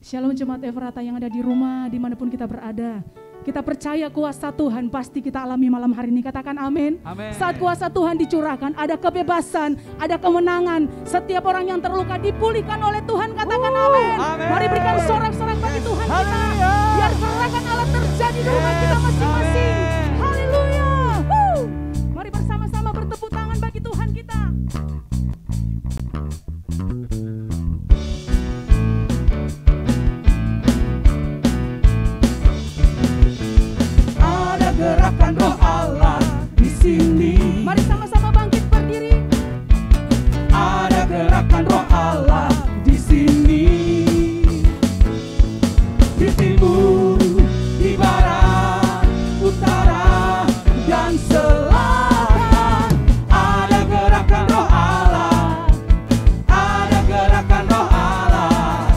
Shalom Jemaat Efrata yang ada di rumah, dimanapun kita berada. Kita percaya kuasa Tuhan pasti kita alami malam hari ini. Katakan amin. Amin. Saat kuasa Tuhan dicurahkan, ada kebebasan, ada kemenangan. Setiap orang yang terluka dipulihkan oleh Tuhan. Katakan amin. Amin. Mari berikan sorak-sorak bagi Tuhan kita. Haleluya. Biar gerakan Allah terjadi di rumah kita masing-masing. Amin. Haleluya. Mari bersama-sama bertepuk tangan bagi Tuhan kita. Gerakan Roh Allah di sini. Mari sama-sama bangkit berdiri. Ada gerakan Roh Allah di sini. Di timur, di barat, utara, dan selatan. Ada gerakan Roh Allah. Ada gerakan Roh Allah.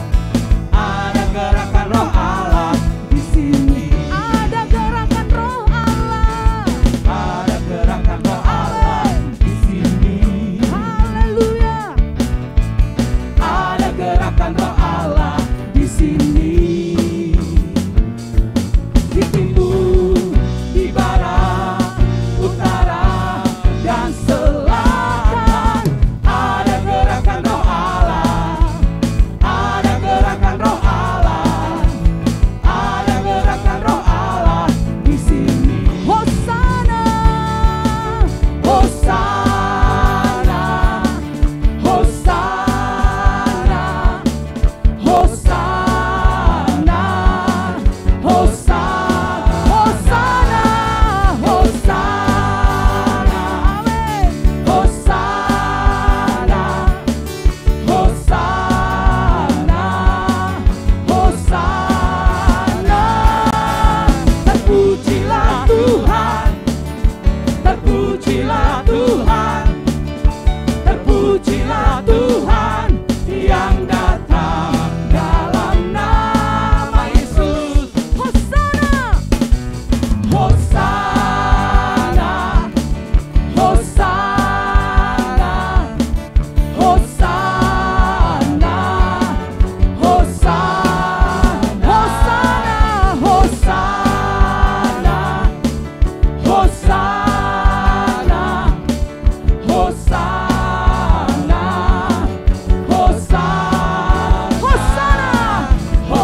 Ada gerakan Roh Allah di sini. Ada gerakan Roh Allah. Ada gerakan Roh Allah di sini. Haleluya. Ada gerakan Roh Allah di sini. Di timur, di barat, utara, dan selatan. Ada gerakan Roh Allah. Ada gerakan Roh Allah. Ada gerakan Roh Allah di sini. Hosana. Hosana, Hosana, Hosana, Hosana, Hosana, Hosana, Amin. Hosana, Hosana, Hosana. Terpujilah Tuhan, terpujilah Tuhan, terpujilah Tuhan yang datang dalam nama Yesus. Hosana. Hosana, Hosana, Hosana, Hosana, Hosana, Hosana, Hosana, Hosana, Hosana,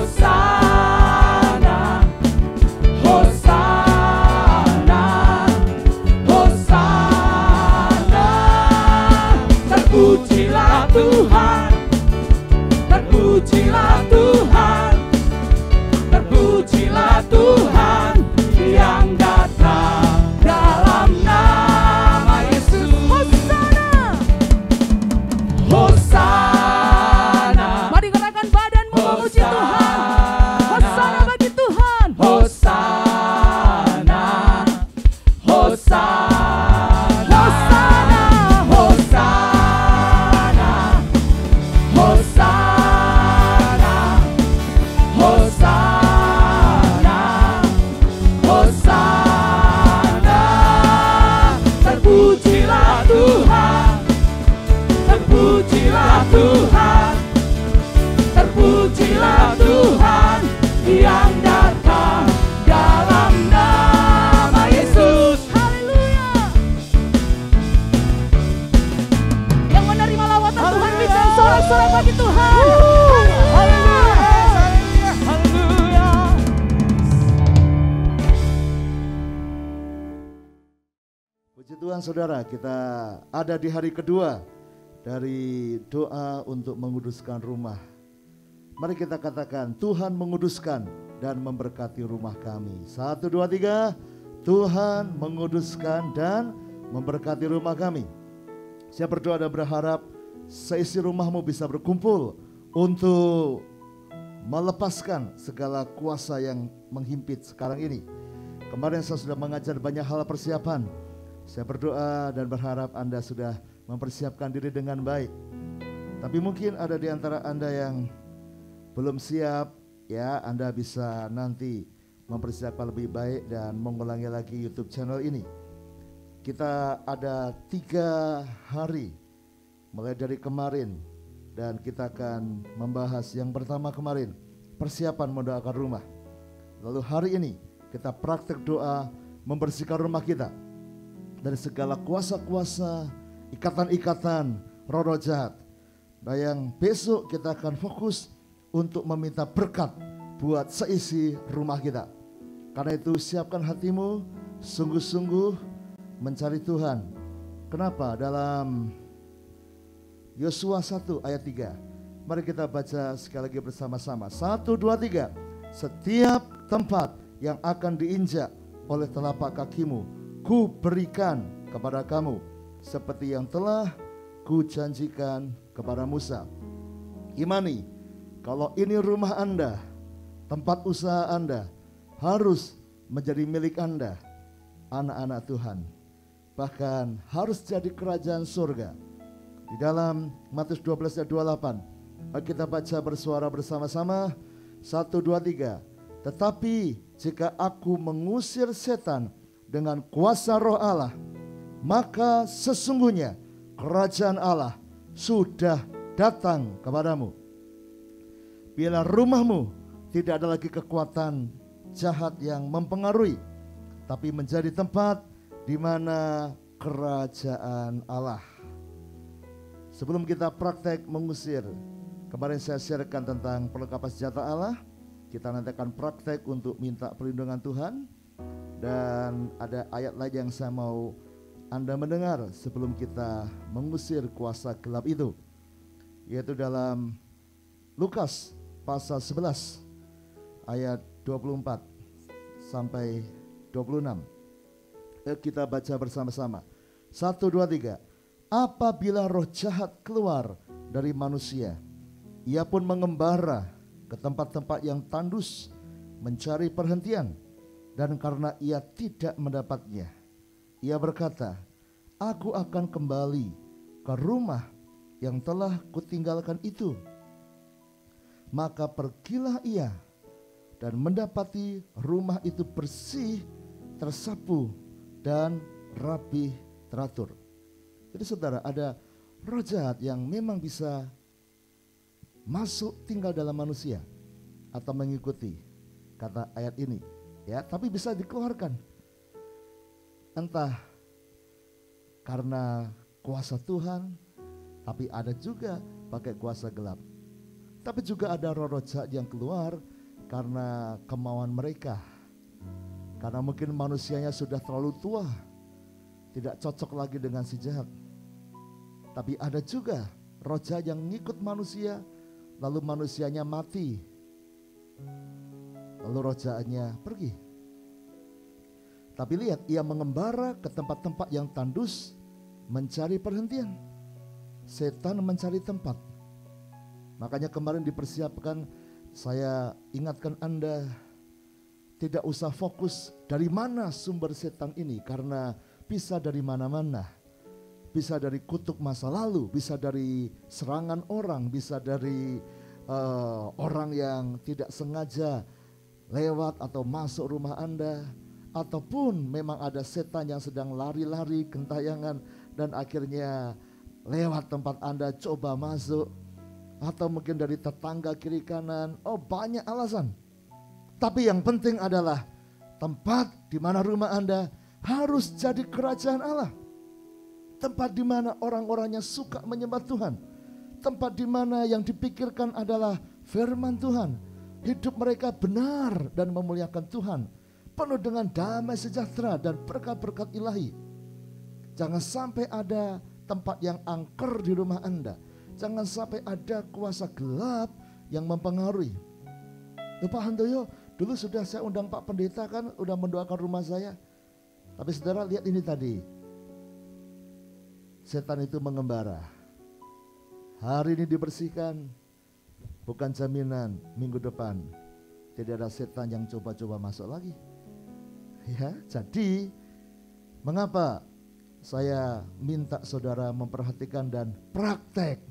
Hosana, Hosana, Hosana, Hosana. Terpujilah Tuhan, terpujilah Tuhan, terpujilah Tuhan yang datang dalam nama Yesus. Hosana. Hosana, Mari gerakan badanmu memuji Tuhan. Hosana bagi Tuhan. Hosana, Hosana, Hosana, Hosana, Hosana, Hosana, Hosana. Terpujilah Tuhan, terpujilah Tuhan, terpujilah Tuhan yang datang dalam nama Yesus. Haleluya. Yang menerima lawatan Tuhan berikan sorak-sorak bagi Tuhan. Haleluya. Haleluya. Puji Tuhan saudara, kita ada di hari kedua dari doa untuk menguduskan rumah. Mari kita katakan, Tuhan menguduskan dan memberkati rumah kami. 1, 2, 3. Tuhan menguduskan dan memberkati rumah kami. Saya berdoa dan berharap seisi rumahmu bisa berkumpul untuk melepaskan segala kuasa yang menghimpit sekarang ini. Kemarin saya sudah mengajar banyak hal persiapan. Saya berdoa dan berharap Anda sudah mempersiapkan diri dengan baik. Tapi mungkin ada di antara Anda yang belum siap, ya Anda bisa nanti mempersiapkan lebih baik dan mengulangi lagi YouTube channel ini. Kita ada 3 hari mulai dari kemarin Dan kita akan membahas yang pertama kemarin, persiapan mendoakan rumah. Lalu hari ini kita praktek doa membersihkan rumah kita dari segala kuasa-kuasa, ikatan-ikatan roh jahat. Dan yang besok kita akan fokus untuk meminta berkat buat seisi rumah kita. Karena itu siapkan hatimu sungguh-sungguh mencari Tuhan. Kenapa? Dalam Yosua 1 ayat 3. Mari kita baca sekali lagi bersama-sama. 1, 2, 3. Setiap tempat yang akan diinjak oleh telapak kakimu, ku berikan kepada kamu, seperti yang telah ku janjikan kepada Musa. Imani, kalau ini rumah Anda, tempat usaha Anda, harus menjadi milik Anda, anak-anak Tuhan. Bahkan harus jadi kerajaan surga. Di dalam Matius 12 ayat 28, mari kita baca bersuara bersama-sama. 1, 2, 3. Tetapi jika aku mengusir setan dengan kuasa roh Allah, maka sesungguhnya kerajaan Allah sudah datang kepadamu. Bila rumahmu tidak ada lagi kekuatan jahat yang mempengaruhi, tapi menjadi tempat di mana kerajaan Allah. Sebelum kita praktek mengusir, kemarin saya sharekan tentang perlengkapan senjata Allah. Kita nanti akan praktek untuk minta perlindungan Tuhan. Dan ada ayat lain yang saya mau Anda mendengar sebelum kita mengusir kuasa gelap itu, yaitu dalam Lukas pasal 11 ayat 24 sampai 26. Kita baca bersama-sama. 1, 2, 3. Apabila roh jahat keluar dari manusia, ia pun mengembara ke tempat-tempat yang tandus mencari perhentian, dan karena ia tidak mendapatnya, ia berkata, aku akan kembali ke rumah yang telah kutinggalkan itu. Maka pergilah ia dan mendapati rumah itu bersih, tersapu, dan rapi teratur. Jadi saudara, ada roh jahat yang memang bisa masuk tinggal dalam manusia atau mengikuti kata ayat ini, ya, tapi bisa dikeluarkan. Entah karena kuasa Tuhan, tapi ada juga pakai kuasa gelap. Tapi juga ada roh-roh jahat yang keluar karena kemauan mereka. Karena mungkin manusianya sudah terlalu tua, tidak cocok lagi dengan si jahat. Tapi ada juga roh jahat yang ngikut manusia, lalu manusianya mati, lalu roh jahatnya pergi. Tapi lihat, ia mengembara ke tempat-tempat yang tandus mencari perhentian. Setan mencari tempat. Makanya kemarin dipersiapkan, saya ingatkan Anda, tidak usah fokus dari mana sumber setan ini, karena bisa dari mana-mana. Bisa dari kutuk masa lalu, bisa dari serangan orang, bisa dari orang yang tidak sengaja lewat atau masuk rumah Anda, ataupun memang ada setan yang sedang lari-lari gentayangan dan akhirnya lewat tempat Anda coba masuk, atau mungkin dari tetangga kiri kanan. Oh, banyak alasan. Tapi yang penting adalah tempat di mana rumah Anda harus jadi kerajaan Allah. Tempat di mana orang-orangnya suka menyembah Tuhan. Tempat di mana yang dipikirkan adalah firman Tuhan. Hidup mereka benar dan memuliakan Tuhan. Penuh dengan damai sejahtera dan berkat-berkat ilahi. Jangan sampai ada tempat yang angker di rumah Anda. Jangan sampai ada kuasa gelap yang mempengaruhi. Pak Handoyo, dulu sudah saya undang Pak Pendeta kan, udah mendoakan rumah saya. Tapi saudara lihat ini tadi. Setan itu mengembara. Hari ini dibersihkan, bukan jaminan minggu depan tidak ada setan yang coba-coba masuk lagi. Ya, jadi mengapa saya minta saudara memperhatikan dan praktek,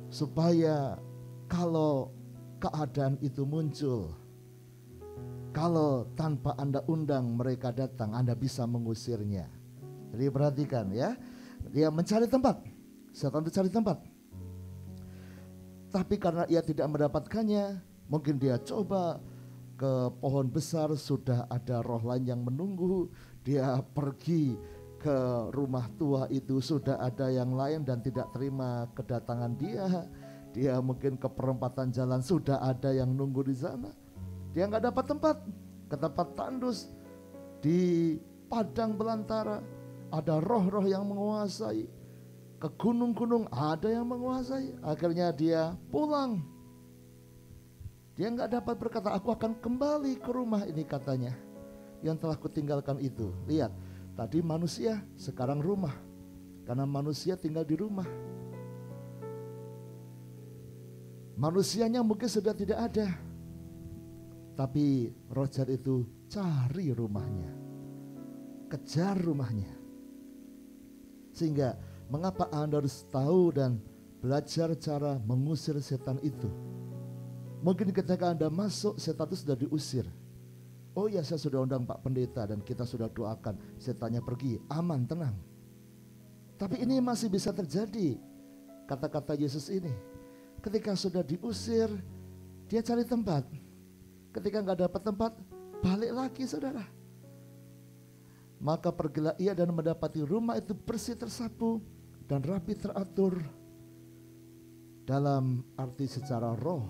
supaya kalau keadaan itu muncul, kalau tanpa Anda undang mereka datang, Anda bisa mengusirnya. Jadi perhatikan ya, dia mencari tempat, setan itu cari tempat. Tetapi karena ia tidak mendapatkannya, mungkin dia coba ke pohon besar, sudah ada roh lain yang menunggu. Dia pergi ke rumah tua itu, sudah ada yang lain dan tidak terima kedatangan dia. Dia mungkin ke perempatan jalan, sudah ada yang nunggu di sana. Dia nggak dapat tempat, ke tempat tandus, di padang belantara ada roh-roh yang menguasai. Ke gunung-gunung ada yang menguasai. Akhirnya dia pulang. Dia nggak dapat berkata, aku akan kembali ke rumah ini katanya, yang telah kutinggalkan itu. Lihat, tadi manusia, sekarang rumah. Karena manusia tinggal di rumah. Manusianya mungkin sudah tidak ada, tapi roh jahat itu cari rumahnya, kejar rumahnya. Sehingga mengapa Anda harus tahu dan belajar cara mengusir setan itu. Mungkin ketika Anda masuk, setan itu sudah diusir. Oh ya, saya sudah undang Pak Pendeta dan kita sudah doakan, setannya pergi, aman, tenang. Tapi ini masih bisa terjadi. Kata-kata Yesus ini, ketika sudah diusir, dia cari tempat. Ketika nggak dapat tempat, balik lagi saudara. Maka pergilah ia dan mendapati rumah itu bersih, tersapu dan rapi teratur. Dalam arti secara roh,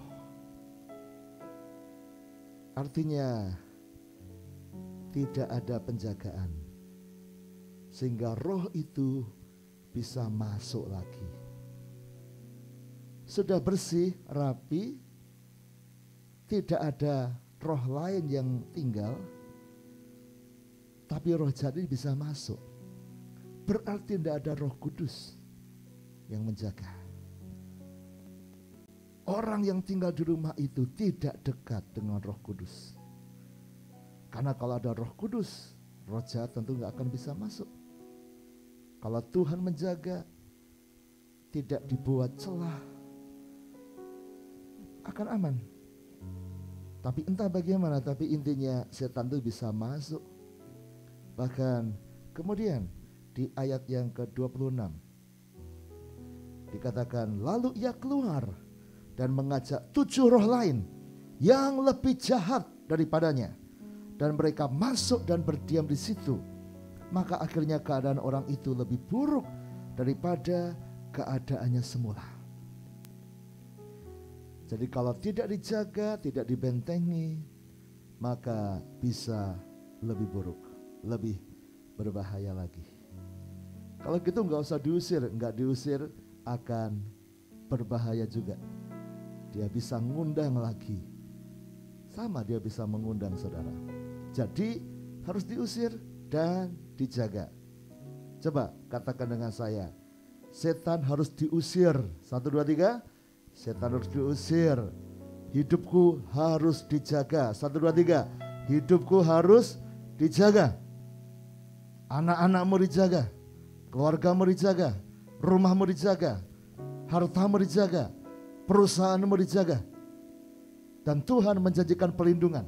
artinya tidak ada penjagaan, sehingga roh itu bisa masuk lagi. Sudah bersih, rapi, tidak ada roh lain yang tinggal, tapi roh jahat ini bisa masuk. Berarti tidak ada Roh Kudus yang menjaga. Orang yang tinggal di rumah itu tidak dekat dengan Roh Kudus. Karena kalau ada Roh Kudus, roh jahat tentu nggak akan bisa masuk. Kalau Tuhan menjaga, tidak dibuat celah, akan aman. Tapi entah bagaimana, tapi intinya setan itu bisa masuk. Bahkan kemudian di ayat yang ke-26 dikatakan, lalu ia keluar dan mengajak 7 roh lain yang lebih jahat daripadanya, dan mereka masuk dan berdiam di situ. Maka akhirnya keadaan orang itu lebih buruk daripada keadaannya semula. Jadi kalau tidak dijaga, tidak dibentengi, maka bisa lebih buruk, lebih berbahaya lagi. Kalau gitu nggak usah diusir, nggak diusir akan berbahaya juga. Dia bisa ngundang lagi, sama dia bisa mengundang saudara. Jadi harus diusir dan dijaga. Coba katakan dengan saya, setan harus diusir. 1, 2, 3. Setan harus diusir. Hidupku harus dijaga. 1, 2, 3. Hidupku harus dijaga. Anak-anakmu dijaga, keluargamu dijaga, rumahmu dijaga, hartamu dijaga, perusahaanmu dijaga. Dan Tuhan menjanjikan perlindungan.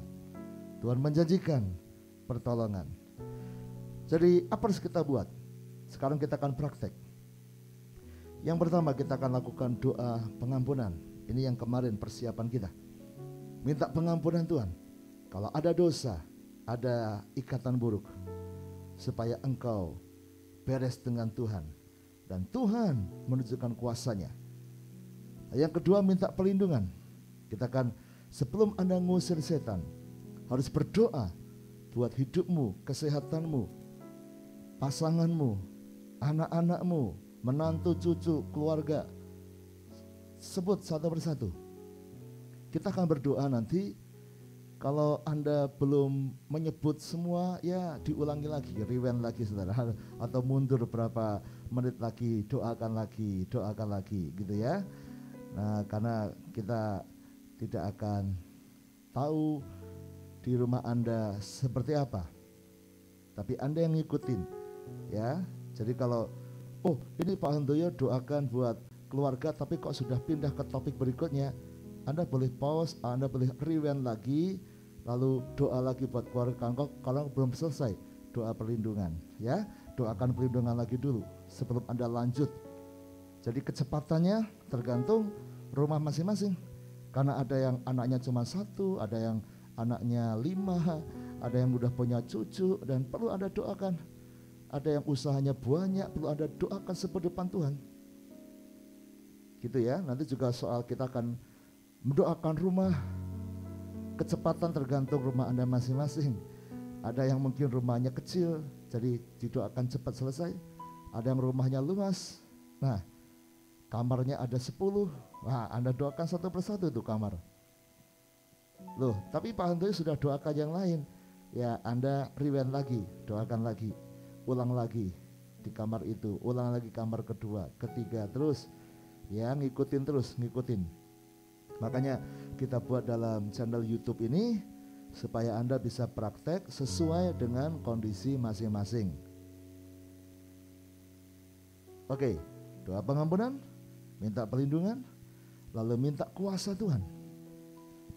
Tuhan menjanjikan pertolongan. Jadi apa harus kita buat? Sekarang kita akan praktek. Yang pertama kita akan lakukan doa pengampunan. Ini yang kemarin persiapan kita. Minta pengampunan Tuhan. Kalau ada dosa, ada ikatan buruk, supaya engkau beres dengan Tuhan. Dan Tuhan menunjukkan kuasanya. Yang kedua minta perlindungan. Kita akan, sebelum Anda ngusir setan, harus berdoa buat hidupmu, kesehatanmu, pasanganmu, anak-anakmu, menantu, cucu, keluarga. Sebut satu persatu. Kita akan berdoa nanti. Kalau Anda belum menyebut semua, ya diulangi lagi, rewind lagi saudara. Atau mundur berapa menit lagi, doakan lagi gitu ya. Nah, karena kita tidak akan tahu di rumah Anda seperti apa, tapi Anda yang ngikutin ya. Jadi kalau ini Pak Handoyo doakan buat keluarga, tapi kok sudah pindah ke topik berikutnya, Anda boleh pause, Anda boleh rewind lagi, lalu doa lagi buat keluarga. Kalau belum selesai, doa perlindungan ya. Doakan perlindungan lagi dulu sebelum Anda lanjut. Jadi kecepatannya tergantung rumah masing-masing. Karena ada yang anaknya cuma 1, ada yang anaknya 5, ada yang udah punya cucu dan perlu Anda doakan. Ada yang usahanya banyak, perlu Anda doakan seperti depan Tuhan. Gitu ya, nanti juga soal kita akan mendoakan rumah. Kecepatan tergantung rumah Anda masing-masing. Ada yang mungkin rumahnya kecil, jadi didoakan cepat selesai. Ada yang rumahnya luas, nah kamarnya ada 10, nah Anda doakan satu persatu itu kamar. Loh, tapi Pak Handoyo sudah doakan yang lain. Ya Anda rewind lagi, doakan lagi, ulang lagi di kamar itu, ulang lagi kamar kedua, ketiga, terus ya ngikutin terus, ngikutin. Makanya kita buat dalam channel YouTube ini supaya Anda bisa praktek sesuai dengan kondisi masing-masing. Oke, doa pengampunan, minta perlindungan, lalu minta kuasa Tuhan.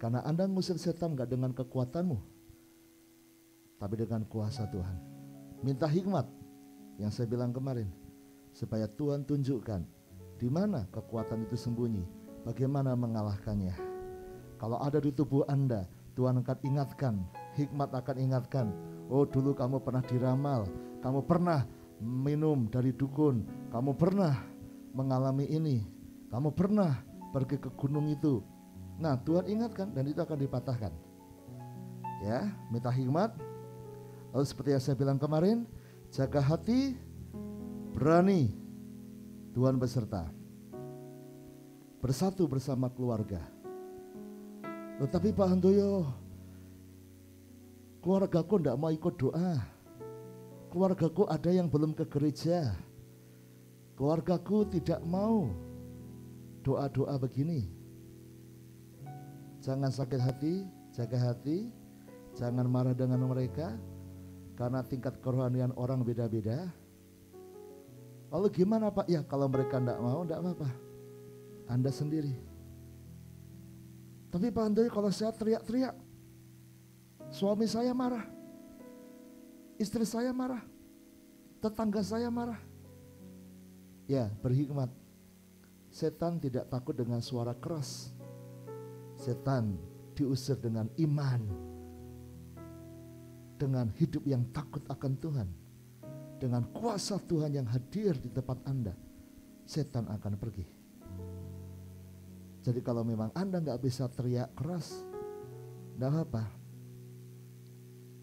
Karena Anda ngusir setan gak dengan kekuatanmu, tapi dengan kuasa Tuhan. Minta hikmat yang saya bilang kemarin, supaya Tuhan tunjukkan di mana kekuatan itu sembunyi, bagaimana mengalahkannya. Kalau ada di tubuh Anda, Tuhan akan ingatkan, hikmat akan ingatkan. Oh dulu kamu pernah diramal, kamu pernah minum dari dukun, kamu pernah mengalami ini, kamu pernah pergi ke gunung itu. Nah Tuhan ingatkan dan itu akan dipatahkan. Ya, minta hikmat. Lalu seperti yang saya bilang kemarin, jaga hati, berani, Tuhan beserta. Bersatu bersama keluarga. Tetapi Pak Handoyo, keluargaku tidak mau ikut doa. Keluargaku ada yang belum ke gereja. Keluargaku tidak mau doa-doa begini. Jangan sakit hati, jaga hati. Jangan marah dengan mereka, karena tingkat kerohanian orang beda-beda. Lalu gimana Pak? Ya kalau mereka tidak mau, tidak apa-apa, Anda sendiri. Tapi Pak Handoyo, kalau saya teriak-teriak, suami saya marah, istri saya marah, tetangga saya marah. Ya, berhikmat. Setan tidak takut dengan suara keras. Setan diusir dengan iman, dengan hidup yang takut akan Tuhan, dengan kuasa Tuhan yang hadir di tempat Anda. Setan akan pergi. Jadi kalau memang Anda nggak bisa teriak keras, nggak apa-apa.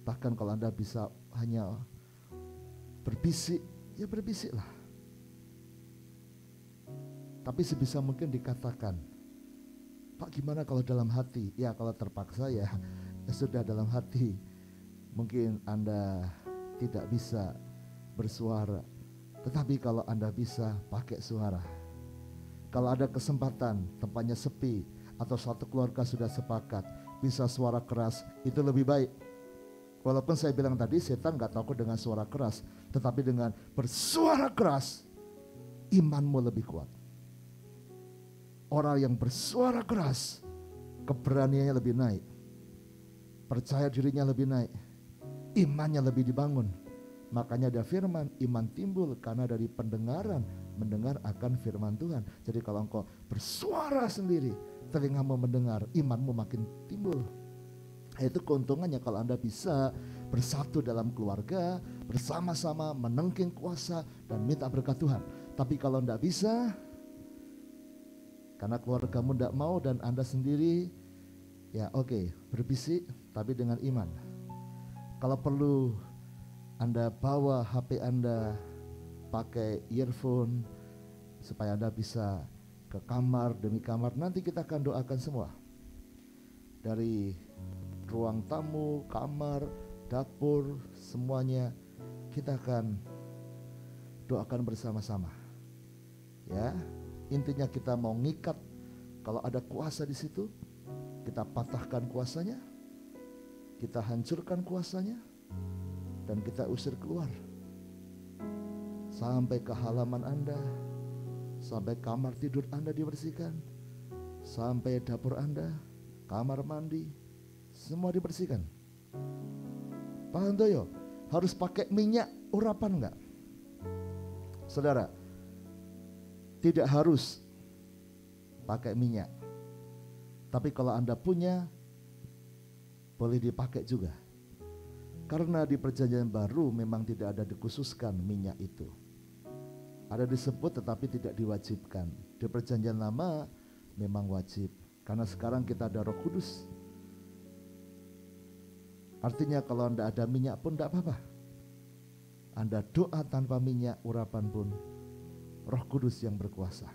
Bahkan kalau Anda bisa hanya berbisik, ya berbisiklah. Tapi sebisa mungkin dikatakan, Pak gimana kalau dalam hati? Ya kalau terpaksa ya sudah dalam hati. Mungkin Anda tidak bisa bersuara, tetapi kalau Anda bisa pakai suara. Kalau ada kesempatan, tempatnya sepi, atau satu keluarga sudah sepakat, bisa suara keras, itu lebih baik. Walaupun saya bilang tadi, setan gak takut dengan suara keras, tetapi dengan bersuara keras, imanmu lebih kuat. Orang yang bersuara keras, keberaniannya lebih naik, percaya dirinya lebih naik, imannya lebih dibangun. Makanya ada firman, iman timbul karena dari pendengaran, mendengar akan firman Tuhan. Jadi kalau engkau bersuara sendiri, telingamu mendengar, imanmu makin timbul. Itu keuntungannya kalau Anda bisa bersatu dalam keluarga, bersama-sama menengking kuasa dan minta berkat Tuhan. Tapi kalau tidak bisa, karena keluargamu tidak mau dan Anda sendiri, ya oke, berbisik tapi dengan iman. Kalau perlu Anda bawa HP Anda, pakai earphone supaya Anda bisa ke kamar demi kamar. Nanti kita akan doakan semua. Dari ruang tamu, kamar, dapur, semuanya kita akan doakan bersama-sama. Ya, intinya kita mau ngikat. Kalau ada kuasa di situ, kita patahkan kuasanya, kita hancurkan kuasanya, dan kita usir keluar. Sampai ke halaman Anda, sampai kamar tidur Anda dibersihkan, sampai dapur Anda, kamar mandi, semua dibersihkan. Pak Handoyo, harus pakai minyak urapan enggak? Saudara, tidak harus. pakai minyak. Tapi kalau Anda punya, boleh dipakai juga. Karena di perjanjian baru memang tidak ada dikhususkan minyak itu. Ada disebut tetapi tidak diwajibkan. Di perjanjian lama memang wajib. Karena sekarang kita ada Roh Kudus. Artinya kalau Anda ada minyak pun tidak apa-apa. Anda doa tanpa minyak urapan pun Roh Kudus yang berkuasa.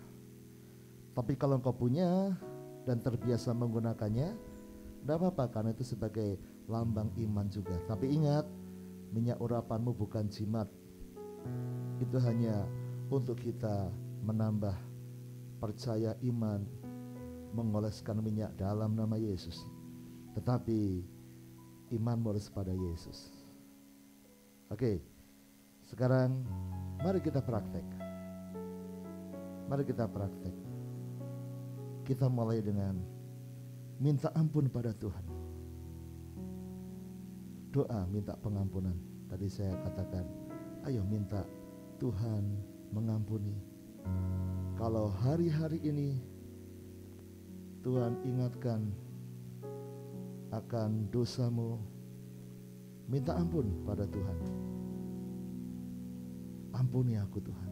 Tapi kalau engkau punya dan terbiasa menggunakannya, tidak apa-apa, karena itu sebagai lambang iman juga. Tapi ingat, minyak urapanmu bukan jimat. Itu hanya untuk kita menambah percaya iman, mengoleskan minyak dalam nama Yesus. Tetapi imanmu harus pada Yesus. Oke, sekarang mari kita praktek. Mari kita praktek. Kita mulai dengan minta ampun pada Tuhan. Doa minta pengampunan. Tadi saya katakan, ayo minta Tuhan mengampuni. Kalau hari-hari ini Tuhan ingatkan akan dosamu, minta ampun pada Tuhan. Ampuni aku Tuhan.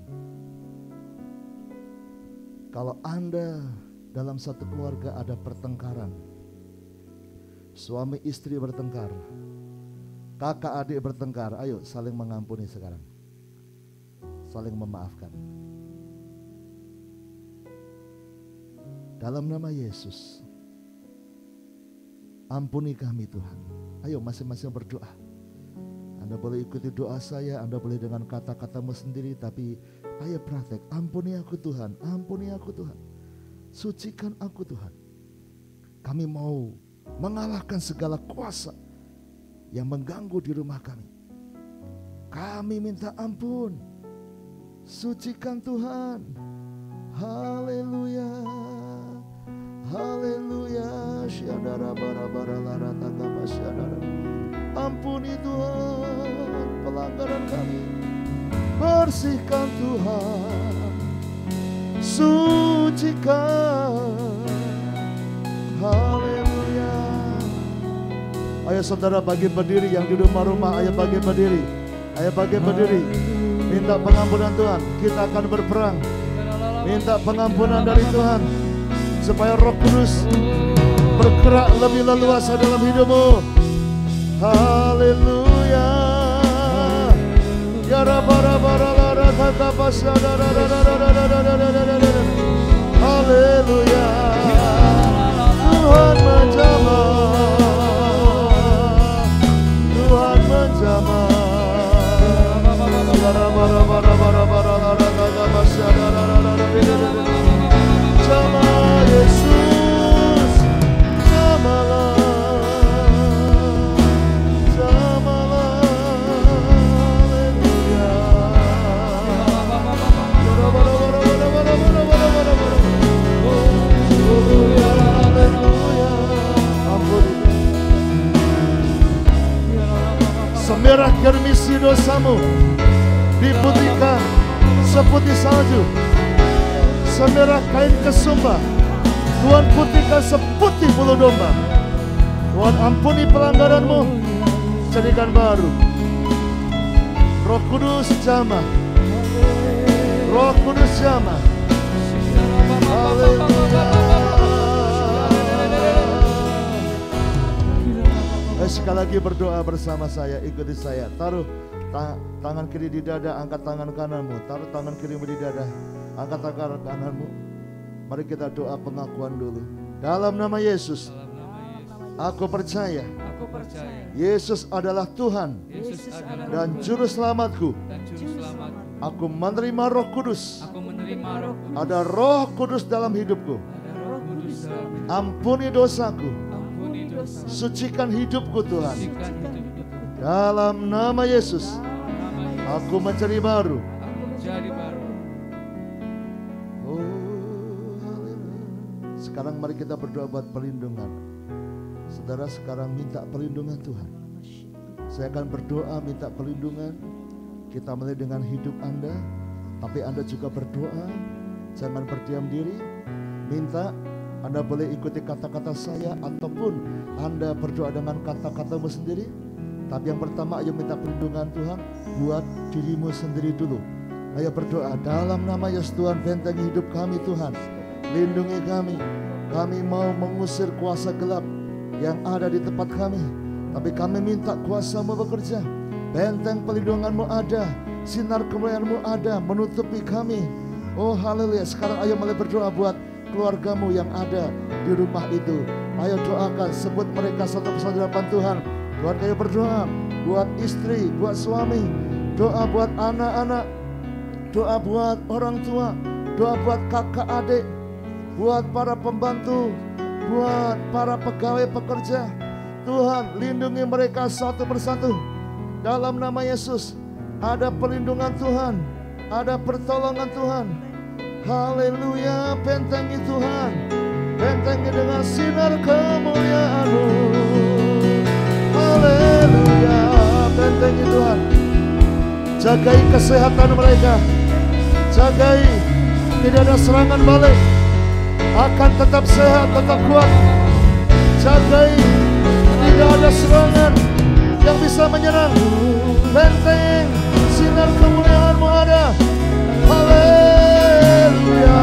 Kalau Anda dalam satu keluarga ada pertengkaran, suami istri bertengkar, kakak adik bertengkar, ayo saling mengampuni sekarang. Saling memaafkan. Dalam nama Yesus, ampuni kami Tuhan. Ayo masing-masing berdoa. Anda boleh ikuti doa saya, Anda boleh dengan kata-katamu sendiri, tapi ayo praktek. Ampuni aku Tuhan, ampuni aku Tuhan. Sucikan aku Tuhan. Kami mau mengalahkan segala kuasa yang mengganggu di rumah kami. Kami minta ampun. Sucikan Tuhan. Haleluya. Haleluya. Ampuni Tuhan pelanggaran kami. Bersihkan Tuhan. Sucikan. Haleluya. Ayo saudara bagi berdiri yang di rumah-rumah, ayo bagi berdiri. Ayo bagi berdiri. Minta pengampunan Tuhan. Kita akan berperang. Minta pengampunan dari Tuhan supaya Roh Kudus bergerak lebih leluasa dalam hidupmu. Haleluya. Ya rabara-bara-lara haleluya. Tuhan menjamah. Tuhan menjamah. Jamalah Yesus, jamalah, jamalah, haleluya. Semerah kermisi dosamu diputihkan seputih salju. Semerah kain kesumba Tuhan putihkan seputih bulu domba. Tuhan ampuni pelanggaranmu, jadikan baru. Roh Kudus jamah. Roh Kudus jamah. Haleluya. Sekali lagi berdoa bersama saya, ikuti saya. Taruh tangan kiri di dada, angkat tangan kananmu. Taruh tangan kiri di dada, angkat tangan kananmu. Mari kita doa pengakuan dulu. Dalam nama Yesus, aku percaya Yesus adalah Tuhan dan Juru Selamatku. Aku menerima Roh Kudus. Ada Roh Kudus dalam hidupku. Ampuni dosaku. Sucikan hidupku Tuhan. Dalam nama Yesus, aku menjadi baru. Sekarang mari kita berdoa buat perlindungan. Saudara sekarang minta perlindungan Tuhan. Saya akan berdoa minta perlindungan. Kita mulai dengan hidup Anda, tapi Anda juga berdoa. Jangan berdiam diri. minta, Anda boleh ikuti kata-kata saya ataupun Anda berdoa dengan kata-katamu sendiri. Tapi yang pertama, ayo minta perlindungan Tuhan buat dirimu sendiri dulu. Ayo berdoa, dalam nama Yesus Tuhan, bentengi hidup kami Tuhan. Lindungi kami. Kami mau mengusir kuasa gelap yang ada di tempat kami. Tapi kami minta kuasa-Mu bekerja. Benteng pelindungan-Mu ada. Sinar kemuliaan-Mu ada menutupi kami. Oh haleluya. Sekarang ayo mulai berdoa buat keluargamu yang ada di rumah itu. Ayo doakan, sebut mereka satu persatu di hadapan Tuhan. Tuhan, ayo berdoa buat istri, buat suami. Doa buat anak-anak. Doa buat orang tua. Doa buat kakak adik. Buat para pembantu, buat para pegawai pekerja. Tuhan, lindungi mereka satu persatu. Dalam nama Yesus, ada perlindungan Tuhan, ada pertolongan Tuhan. Haleluya, bentengi Tuhan. Bentengi dengan sinar kemuliaan-Mu. Haleluya, bentengi Tuhan. Jagai kesehatan mereka. Jagai tidak ada serangan balik. Akan tetap sehat, tetap kuat. Jagai tidak ada serangan yang bisa menyerang. Benteng sinar kemuliaan-Mu ada. Haleluya.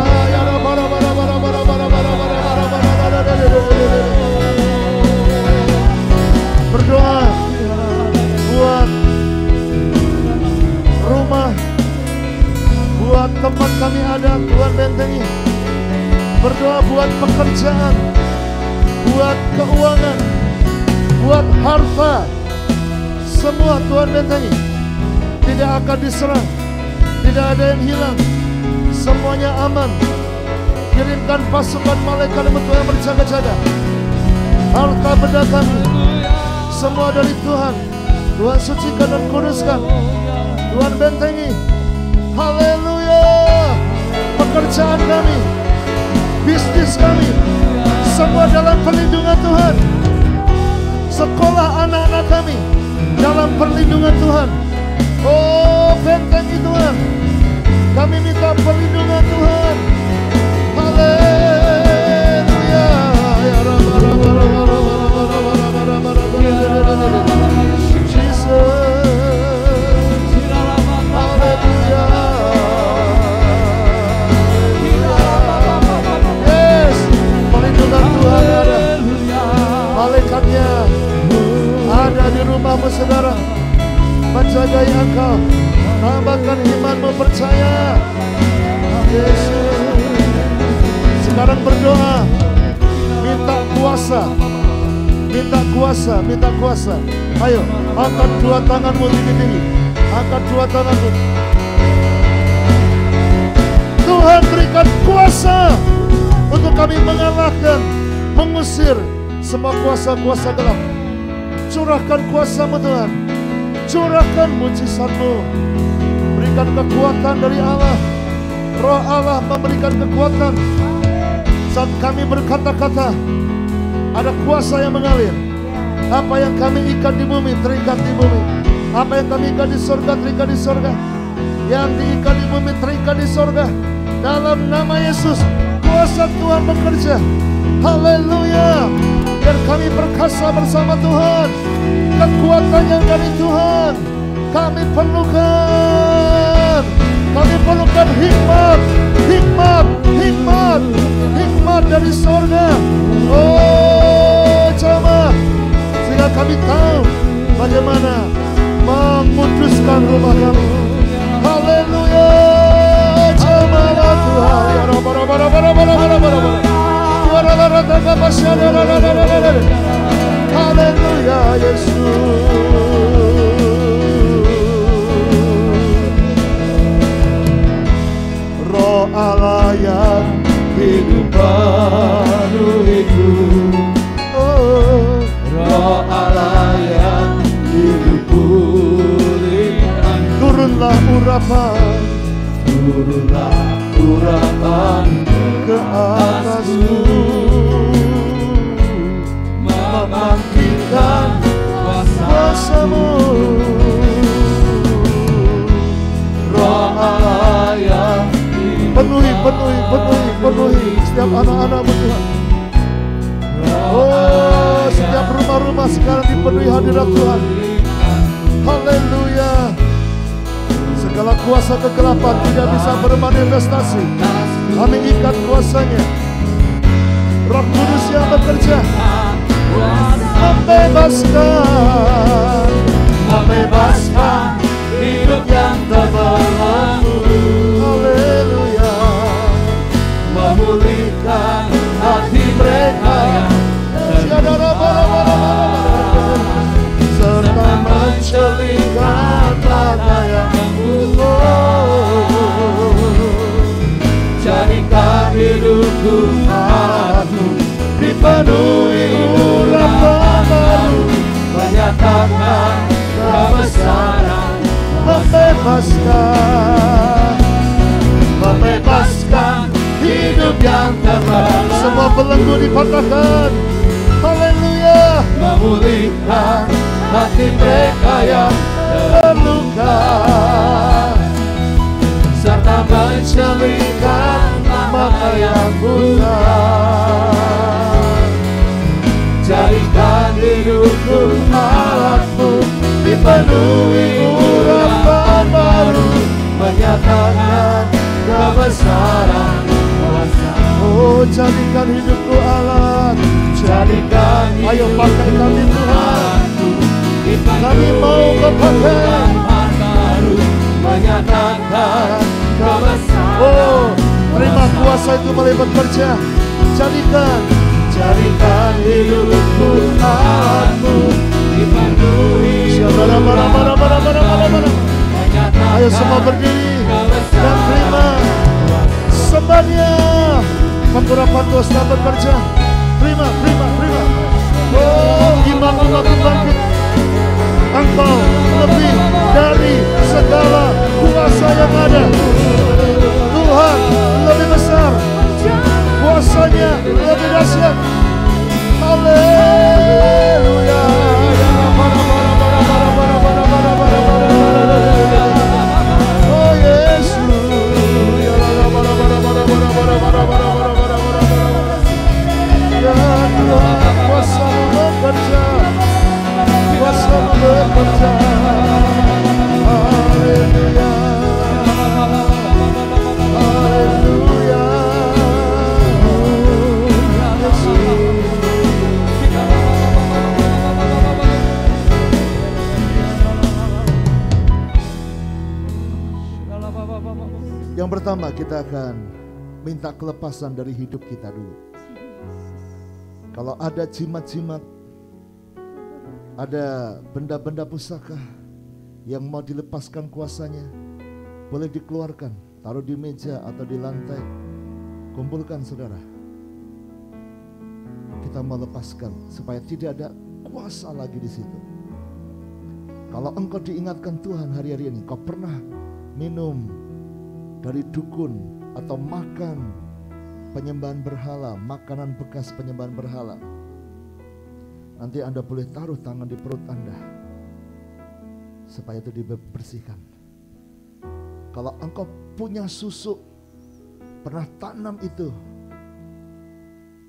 Berdoa buat rumah, buat tempat kami ada, Tuhan bentengi. Berdoa buat pekerjaan, buat keuangan, buat harta. Semua Tuhan bentengi. Tidak akan diserang, tidak ada yang hilang. Semuanya aman. Kirimkan pasukan malaikat yang berjaga-jaga. Harta benda kami semua dari Tuhan. Tuhan sucikan dan kuduskan. Tuhan bentengi. Haleluya. Pekerjaan kami, bisnis kami, semua dalam perlindungan Tuhan. Sekolah anak-anak kami dalam perlindungan Tuhan. Oh, bentengi Tuhan. Kami minta perlindungan Tuhan. Haleluya. Jesus. Haleluya. Perlindungan Tuhan ada. Malaikatnya ada di rumahmu saudara, menjagai engkau. Tambahkan imanmu, percaya. Yesus. Sekarang berdoa, minta kuasa, minta kuasa, minta kuasa. Ayo, angkat dua tanganmu tinggi-tinggi. Angkat dua tanganmu. Tuhan berikan kuasa untuk kami mengalahkan, mengusir semua kuasa-kuasa gelap. Curahkan kuasa-Mu Tuhan. Curahkan mujizat-Mu. Berikan kekuatan dari Allah. Roh Allah memberikan kekuatan. Saat kami berkata-kata, ada kuasa yang mengalir. Apa yang kami ikat di bumi, terikat di bumi. Apa yang kami ikat di surga, terikat di surga. Yang diikat di bumi, terikat di surga. Dalam nama Yesus, kuasa Tuhan bekerja. Haleluya. Biar kami perkasa bersama Tuhan. Kekuatan yang dari Tuhan kami perlukan. Kami perlukan hikmat, hikmat, hikmat, hikmat dari surga. Oh jamaah, sehingga kami tahu bagaimana menguduskan rumah kami. Haleluya. Jamaah Tuhan. Haleluya Yesus. Roh Allah yang hidup penuhiku. Oh, Roh Allah yang hidup pulihkan. Turunlah urapan, turunlah urapan ke atasku, membangkitkan kuasa-Mu. Roh Allah yang penuhi setiap anak-anak-Mu Tuhan. Oh, setiap rumah-rumah sekarang dipenuhi hadirat Tuhan. Haleluya. Segala kuasa kegelapan tidak bisa bermanifestasi. Kami ikat kuasanya. Roh Kudus yang bekerja membebaskan, membebaskan hidup yang terbelenggu. haleluya, Memulihkan hati mereka yang serta mencelingkan mata yang jadikan hidupku alatmu, dipenuhi urapan baru, menyatakan kebesaran, membebaskan, membebaskan hidup yang terbelenggu. semua belenggu dipatahkan. Haleluya. Memulihkan hati mereka yang Terluka serta mencelingkan mata yang buta. Jadikan hidupku alatmu, dipenuhi urapan baru, menyatakan kebesaran kuasa. Oh, jadikan hidupku alat. Jadikan Ayo pakai kami Tuhan. kami mau kepakai. urapan baru, menyatakan kebesaran. Oh, terima kuasa itu mulai bekerja. Jadikan hidupku alatmu, dipenuhi Ayo semua berdiri dan terima sembahnya. Pengurapan dosa bekerja. Terima. Oh, imam-imam bangkit. Engkau lebih dari segala kuasa yang ada. Tuhan lebih besar, kuasanya lebih dahsyat. Haleluya. Oh Yesus. Ya Tuhan, kuasa bekerja, kuasa bekerja. Haleluya. Haleluya. Yang pertama kita akan minta kelepasan dari hidup kita dulu. Kalau ada jimat-jimat, ada benda-benda pusaka yang mau dilepaskan kuasanya, boleh dikeluarkan, taruh di meja atau di lantai. Kumpulkan saudara. Kita mau lepaskan supaya tidak ada kuasa lagi di situ. Kalau engkau diingatkan Tuhan hari-hari ini, kau pernah minum dari dukun atau makan penyembahan berhala, makanan bekas penyembahan berhala, nanti Anda boleh taruh tangan di perut Anda supaya itu dibersihkan. Kalau engkau punya susu, pernah tanam itu,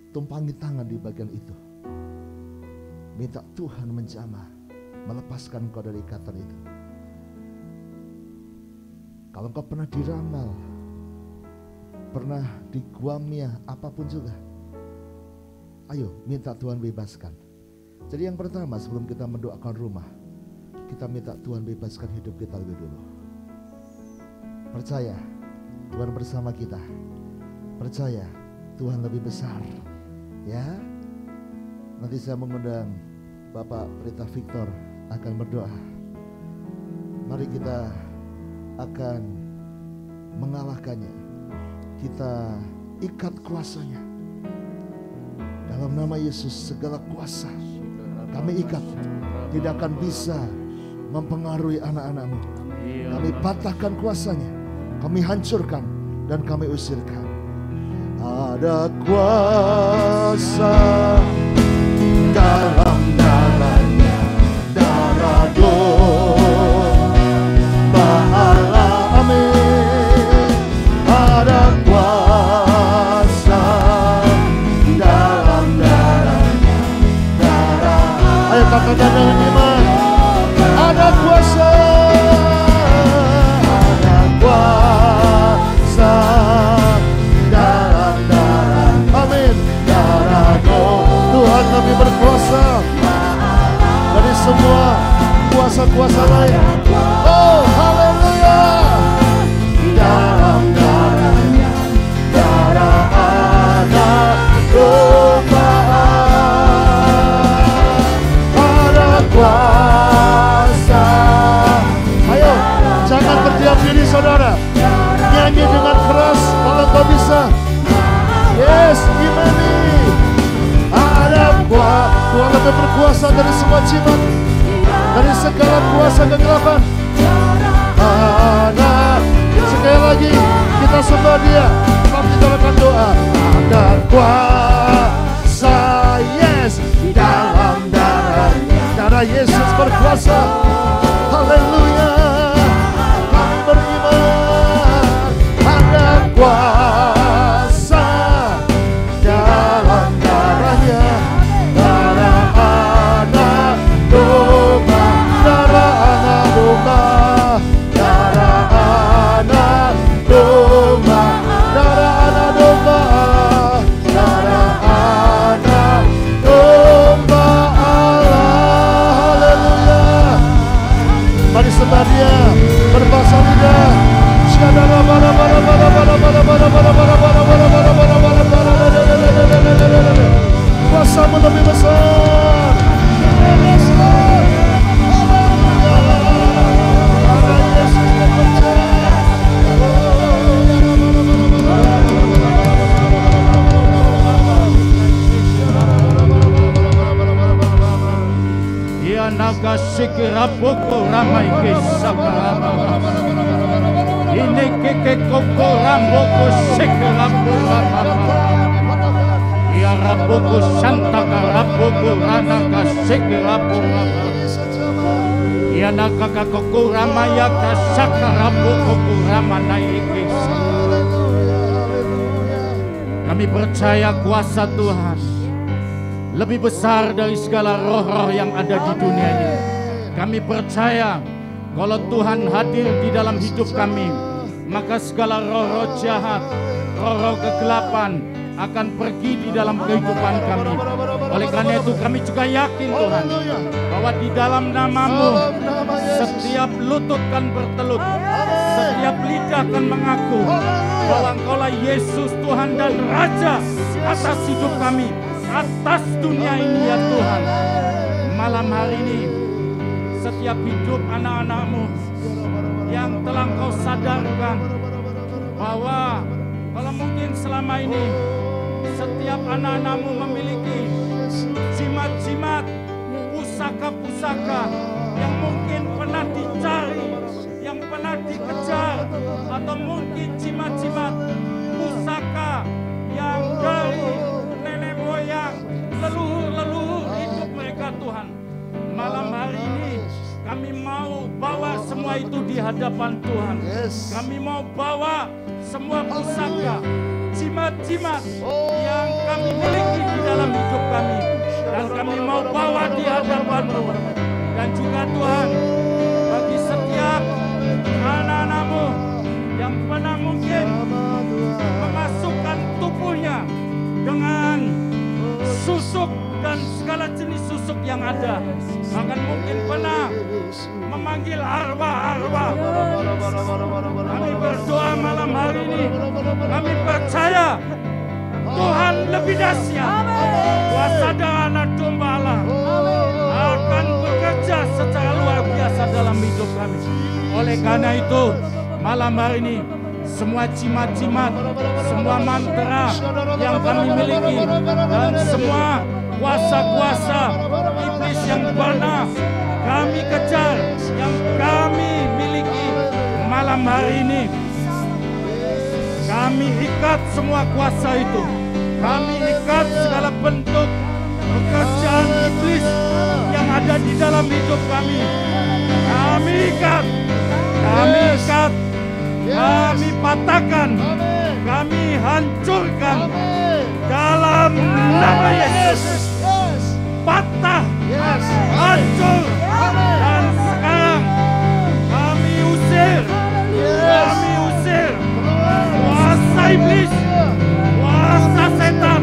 tumpangi tangan di bagian itu. Minta Tuhan menjamah, melepaskan engkau dari ikatan itu. Kalau engkau pernah diramal, pernah diguamia, apapun juga, ayo minta Tuhan bebaskan. Jadi yang pertama sebelum kita mendoakan rumah, kita minta Tuhan bebaskan hidup kita lebih dulu. Percaya Tuhan bersama kita. Percaya Tuhan lebih besar. Ya, nanti saya mengundang Bapak Rita Victor akan berdoa. Mari kita akan mengalahkannya. Kita ikat kuasanya. Dalam nama Yesus segala kuasa kami ikat. Tidak akan bisa mempengaruhi anak-anak-Mu. Kami patahkan kuasanya. Kami hancurkan dan kami usirkan. Ada kuasa dalam darahnya, darah pahala. Amin. Ada kuasa jimat dari segala kuasa kegelapan. Ada, sekali lagi kita sembah Dia. Mari kita lakukan doa. Ada kuasa, yes, dalam darah Yesus berkuasa. Haleluya. Kami beriman ada kuasa dalam darahnya, darah anak domba, darah anak domba, darah anak domba, darah anak domba, darah anak domba Allah. Haleluya. Mari sembah Dia berbahasa lidah. Kuasamu lebih besar. Ya naga sikirapoko ramai kesakarama. Ini keke koko ramboko sikirapo ramama. Ya raboko santaka raboko ranaka sikirapo ramama. Ya naga koko ramaya kasakarapoko ramana ikesa. Kami percaya kuasa Tuhan lebih besar dari segala roh-roh yang ada di dunia ini. Kami percaya kalau Tuhan hadir di dalam hidup kami, maka segala roh-roh jahat, roh-roh kegelapan akan pergi di dalam kehidupan kami. Oleh karena itu kami juga yakin Tuhan, bahwa di dalam nama-Mu setiap lutut kan bertelut, setiap lidah akan mengaku bahwa Engkaulah Yesus Tuhan dan Raja atas hidup kami, atas dunia ini ya Tuhan. Malam hari ini setiap hidup anak-anak-Mu yang telah Engkau sadarkan bahwa kalau mungkin selama ini setiap anak-anak-Mu memiliki jimat-jimat, pusaka-pusaka yang mungkin pernah dicari, yang pernah dikejar, atau mungkin jimat-jimat pusaka yang dari nenek moyang, leluhur-leluhur hidup mereka Tuhan. Malam hari ini kami mau bawa semua itu di hadapan Tuhan. Kami mau bawa semua pusaka, jimat-jimat yang kami miliki di dalam hidup kami, dan kami mau bawa di hadapan-Mu. Dan juga Tuhan, bagi setiap anak-anak-Mu yang pernah mungkin memasukkan tubuhnya dengan susuk dan segala jenis susuk yang ada, bahkan mungkin pernah memanggil arwah-arwah. Kami berdoa malam hari ini, kami percaya Tuhan lebih dahsyat, kuasa darah anak domba Allah akan bekerja secara luar biasa dalam hidup kami. Oleh karena itu malam hari ini semua jimat-jimat, semua mantra yang kami miliki, dan semua kuasa-kuasa iblis yang pernah kami kejar, yang kami miliki, malam hari ini kami ikat semua kuasa itu. Kami ikat segala bentuk pekerjaan iblis yang ada di dalam hidup kami. Kami ikat, kami patahkan, kami hancurkan dalam nama Yesus. Patah, hancur, dan sekarang kami usir kuasa iblis, kuasa setan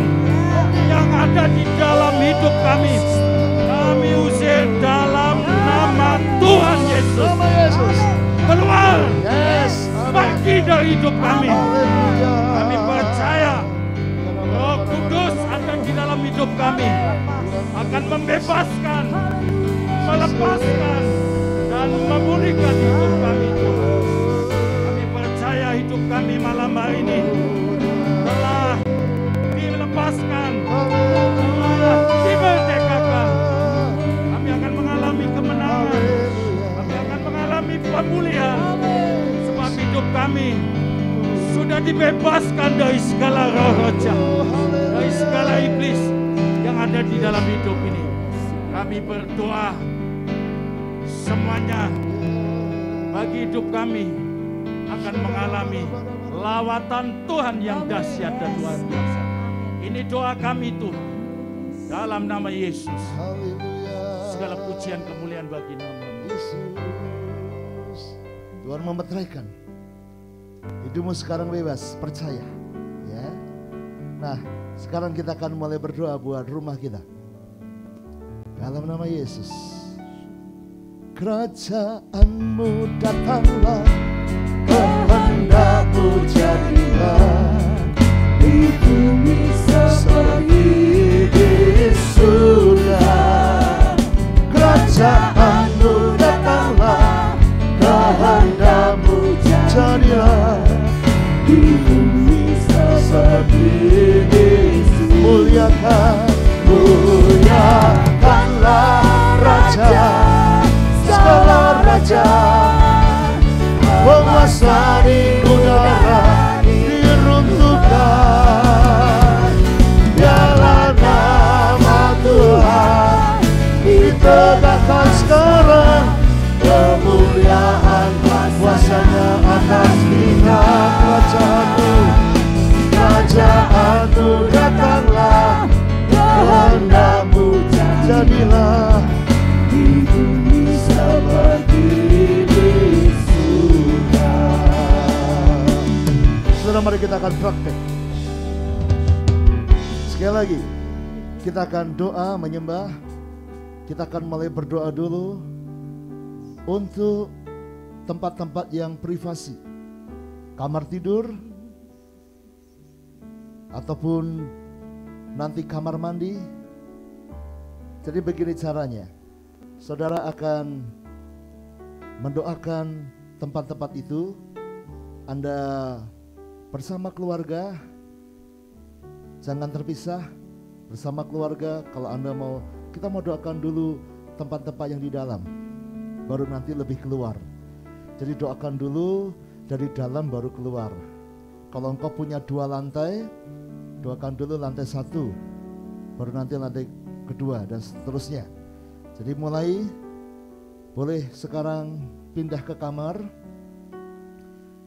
yang ada di dalam hidup kami. Kami usir dalam nama Tuhan Yesus. Keluar, pergi dari hidup kami. Kami percaya Roh Kudus ada di dalam hidup kami, akan membebaskan, melepaskan, dan memulihkan hidup kami. Kami percaya hidup kami malam hari ini telah dilepaskan, telah dimerdekakan. Kami akan kemuliaan. Sebab hidup kami sudah dibebaskan dari segala roh jahat, dari segala iblis yang ada di dalam hidup ini. Kami berdoa semuanya bagi hidup kami akan mengalami lawatan Tuhan yang dahsyat dan luar biasa. Ini doa kami Tuhan, dalam nama Yesus. Segala pujian kemuliaan bagi nama Yesus. Tuhan memeteraikan hidupmu sekarang, bebas, percaya ya. Nah, sekarang kita akan mulai berdoa buat rumah kita. Dalam nama Yesus. Kerajaanmu datanglah, kehendak-Mu jadilah di bumi seperti di surga. Kerajaanmu datanglah, kehendak-Mu jadilah di bumi seperti di surga. Muliakanlah Raja, segala raja, penguasa di udara diruntuhkan. Biarlah nama Tuhan ditegakkan sekarang, kemuliaan kuasanya atas kita. Kerajaanmu datanglah, kehendak-Mu jadilah di bumi seperti di surga. Saudara, mari kita akan praktek. Sekali lagi, kita akan doa menyembah. Kita akan mulai berdoa dulu untuk tempat-tempat yang privasi, kamar tidur, ataupun nanti kamar mandi. Jadi begini caranya, saudara akan mendoakan tempat-tempat itu. Anda bersama keluarga, jangan terpisah bersama keluarga. Kalau Anda mau, kita mau doakan dulu tempat-tempat yang di dalam, baru nanti lebih keluar. Jadi doakan dulu dari dalam baru keluar. Kalau engkau punya 2 lantai, doakan dulu lantai 1, baru nanti lantai kedua, dan seterusnya. Jadi mulai, boleh sekarang pindah ke kamar.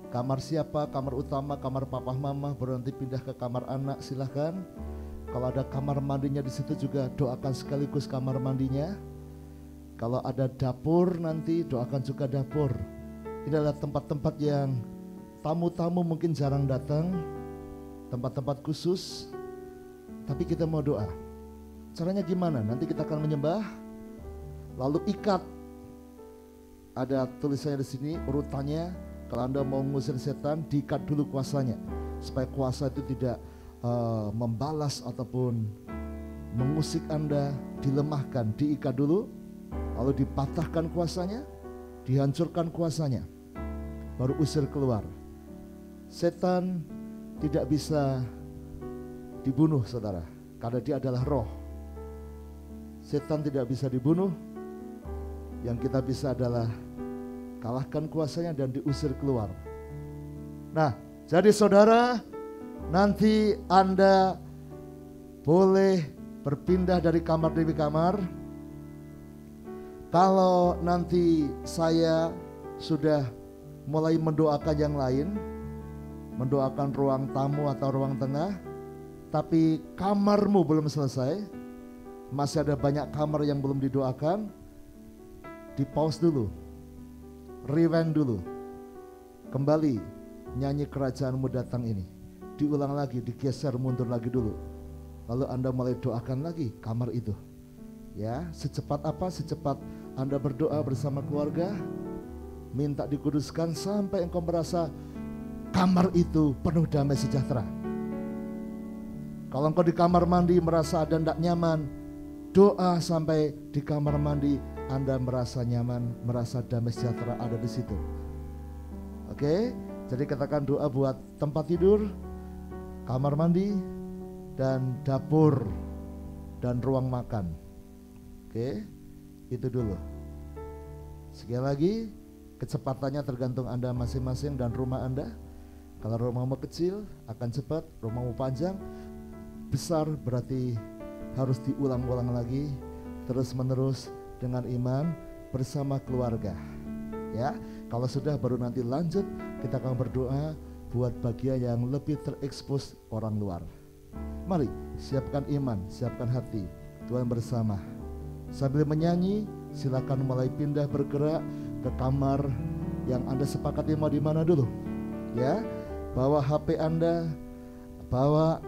Kamar siapa? Kamar utama, kamar papa mama, baru nanti pindah ke kamar anak, silahkan. Kalau ada kamar mandinya di situ juga doakan sekaligus kamar mandinya. Kalau ada dapur nanti doakan juga dapur. Ini adalah tempat-tempat yang tamu-tamu mungkin jarang datang, tempat-tempat khusus, tapi kita mau doa. Caranya gimana? Nanti kita akan menyembah, lalu ikat. Ada tulisannya di sini urutannya. Kalau Anda mau mengusir setan, diikat dulu kuasanya, supaya kuasa itu tidak membalas ataupun mengusik Anda, dilemahkan. Diikat dulu, lalu dipatahkan kuasanya, dihancurkan kuasanya, baru usir keluar. Setan tidak bisa dibunuh, saudara, karena dia adalah roh. Setan tidak bisa dibunuh. Yang kita bisa adalah kalahkan kuasanya dan diusir keluar. Nah, jadi saudara, nanti Anda boleh berpindah dari kamar demi kamar. Kalau nanti saya sudah mulai mendoakan yang lain, mendoakan ruang tamu atau ruang tengah, tapi kamarmu belum selesai, masih ada banyak kamar yang belum didoakan, di pause dulu, rewind dulu, kembali nyanyi Kerajaanmu Datang ini, diulang lagi, digeser mundur lagi dulu, lalu Anda mulai doakan lagi kamar itu. Ya, secepat apa? Secepat Anda berdoa bersama keluarga, minta dikuduskan sampai engkau merasa kamar itu penuh damai sejahtera. Kalau engkau di kamar mandi merasa ada tidak nyaman, doa sampai di kamar mandi Anda merasa nyaman, merasa damai sejahtera ada di situ. Oke, jadi katakan doa buat tempat tidur, kamar mandi, dan dapur, dan ruang makan. Oke, itu dulu. Sekali lagi, Kecepatannya tergantung Anda masing-masing dan rumah Anda. Kalau rumahmu kecil akan cepat, rumahmu panjang besar berarti harus diulang-ulang lagi terus menerus dengan iman bersama keluarga. Ya, kalau sudah baru nanti lanjut kita akan berdoa buat bagian yang lebih terekspos orang luar. Mari siapkan iman, siapkan hati, Tuhan bersama. Sambil menyanyi silakan mulai pindah bergerak ke kamar yang Anda sepakati mau di mana dulu. Ya, bawa HP Anda, bawa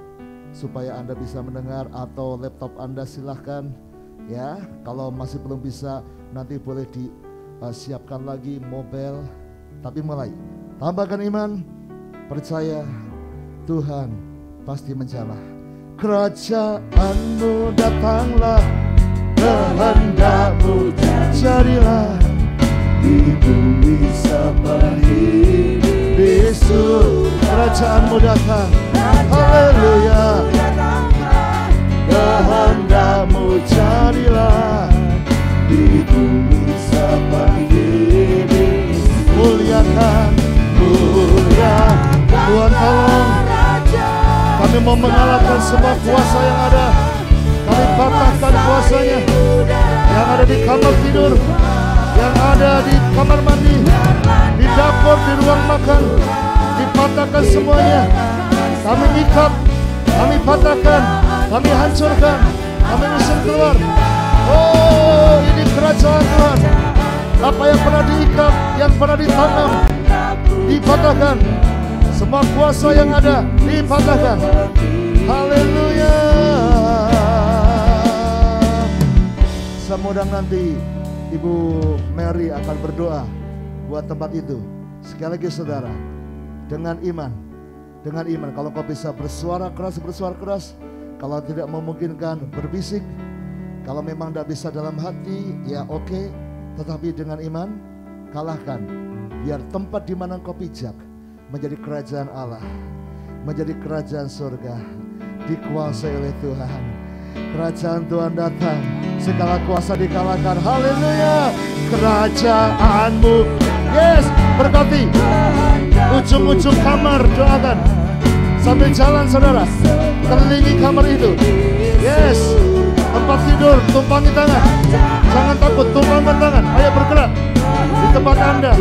supaya Anda bisa mendengar, atau laptop Anda silahkan. Ya, kalau masih belum bisa nanti boleh disiapkan lagi mobile. Tapi mulai tambahkan iman, percaya Tuhan pasti menjala. Kerajaan-Mu datanglah, kehendak-Mu jadilah di bumi seperti di surga. Kerajaan-Mu datang, haleluya. Kehendak-Mu jadilah di bumi seperti di muliakan, muliakan. Tuhan tolong, kami mau mengalahkan semua kuasa yang ada. Kami patahkan kuasanya yang ada di kamar tidur, yang ada di kamar mandi, di dapur, di ruang makan. Dipatahkan semuanya. Kami ikat, kami patahkan, kami hancurkan, kami usir keluar. Oh, ini kerajaan Tuhan. Apa yang pernah diikat, yang pernah ditanam, dipatahkan. Semua kuasa yang ada dipatahkan. Haleluya. Semoga nanti Ibu Mary akan berdoa buat tempat itu. Sekali lagi saudara, dengan iman. Dengan iman, kalau kau bisa bersuara keras, bersuara keras. Kalau tidak memungkinkan, berbisik. Kalau memang tidak bisa dalam hati, ya oke. Tetapi dengan iman, kalahkan. Biar tempat di mana kau pijak menjadi kerajaan Allah, menjadi kerajaan surga, dikuasai oleh Tuhan. Kerajaan Tuhan datang, segala kuasa dikalahkan. Haleluya. Kerajaan-Mu, yes, berkati ujung-ujung kamar, doakan sambil jalan saudara, kelilingi kamar itu. Yes, tempat tidur, tumpangi tangan, jangan takut, tumpangkan tangan. Ayo bergerak di tempat Anda,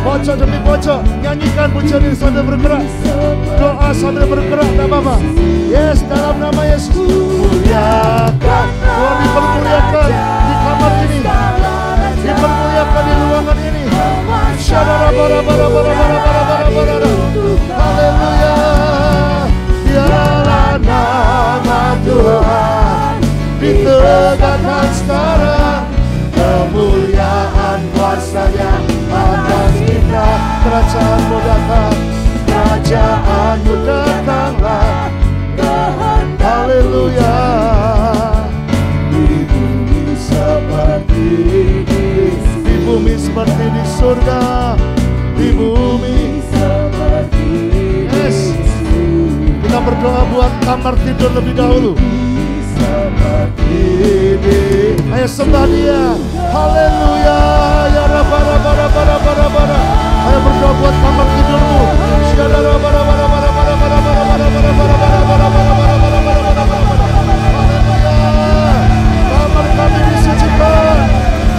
pojok demi pojok, nyanyikan pujian ini sambil bergerak, doa sambil bergerak, tidak apa-apa. Yes, dalam nama Yesus, muliakan Tuhan, dipermuliakan di kamar ini, dipermuliakan di ruangan ini. Haleluya. Biarlah nama Tuhan ditegakkan sekarang, kemuliaan kuasa-Nya atas kita. Kerajaan-Mu datang, kerajaan-Mu datanglah. Haleluya. Di bumi seperti di bumi seperti di surga, di bumi seperti. Yes, kita berdoa buat kamar tidur lebih dahulu. Ayo sembah Dia. Haleluya. Ya Rabba Rabba Rabba Rabba Rabba. Ayo berdoa buat kamar tidurmu. Kamar kami disucikan,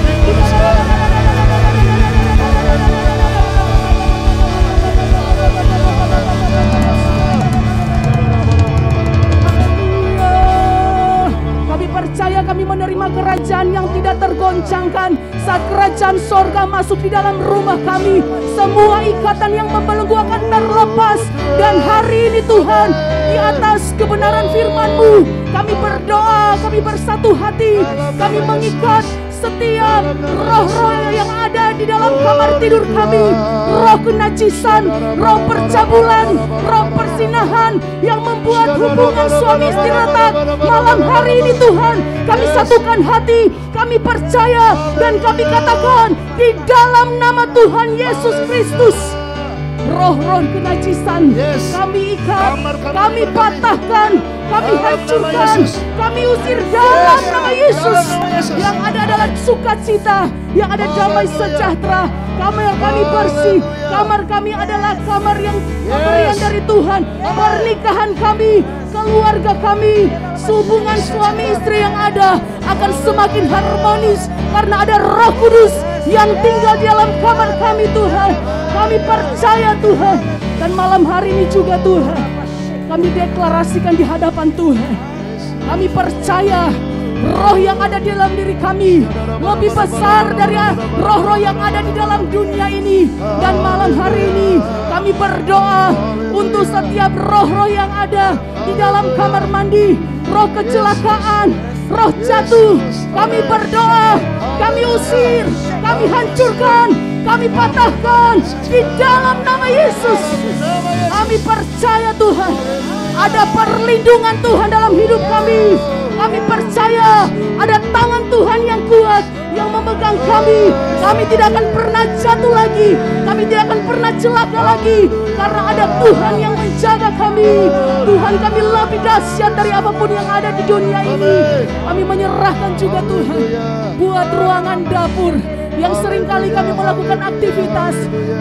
dikuduskan. Kami percaya kami menerima kerajaan yang tidak tergoncangkan. Saat kerajaan sorga masuk di dalam rumah kami, semua ikatan yang membelenggu akan terlepas. Dan hari ini Tuhan, di atas kebenaran firman-Mu, kami berdoa, kami bersatu hati, kami mengikat setiap roh-roh yang ada di dalam kamar tidur kami, roh kenajisan, roh percabulan, roh persinahan yang membuat hubungan suami istri retak. Malam hari ini Tuhan, kami satukan hati, kami percaya dan kami katakan di dalam nama Tuhan Yesus Kristus, roh-roh kenajisan kami ikat, kami patahkan kami hancurkan, kami usir dalam nama Yesus. Yang ada adalah sukacita, yang ada damai sejahtera. Kamar kami bersih, kamar kami adalah kamar yang pemberian dari Tuhan. Pernikahan kami, keluarga kami, hubungan suami istri yang ada akan semakin harmonis karena ada Roh Kudus yang tinggal di dalam kamar kami, Tuhan. Kami percaya, Tuhan. Dan malam hari ini juga, Tuhan, kami deklarasikan di hadapan Tuhan. Kami percaya roh yang ada di dalam diri kami lebih besar dari roh-roh yang ada di dalam dunia ini. Dan malam hari ini kami berdoa untuk setiap roh-roh yang ada di dalam kamar mandi, roh kecelakaan, roh jatuh. Kami berdoa, kami usir, kami hancurkan, kami patahkan di dalam nama Yesus. Kami percaya, Tuhan, ada perlindungan Tuhan dalam hidup kami. Kami percaya ada tangan Tuhan yang kuat yang memegang kami. Kami tidak akan pernah jatuh lagi. Kami tidak akan pernah celaka lagi. Karena ada Tuhan yang menjaga kami. Tuhan, kami lebih dahsyat dari apapun yang ada di dunia ini. Kami menyerahkan juga, Tuhan, buat ruangan dapur yang seringkali kami melakukan aktivitas,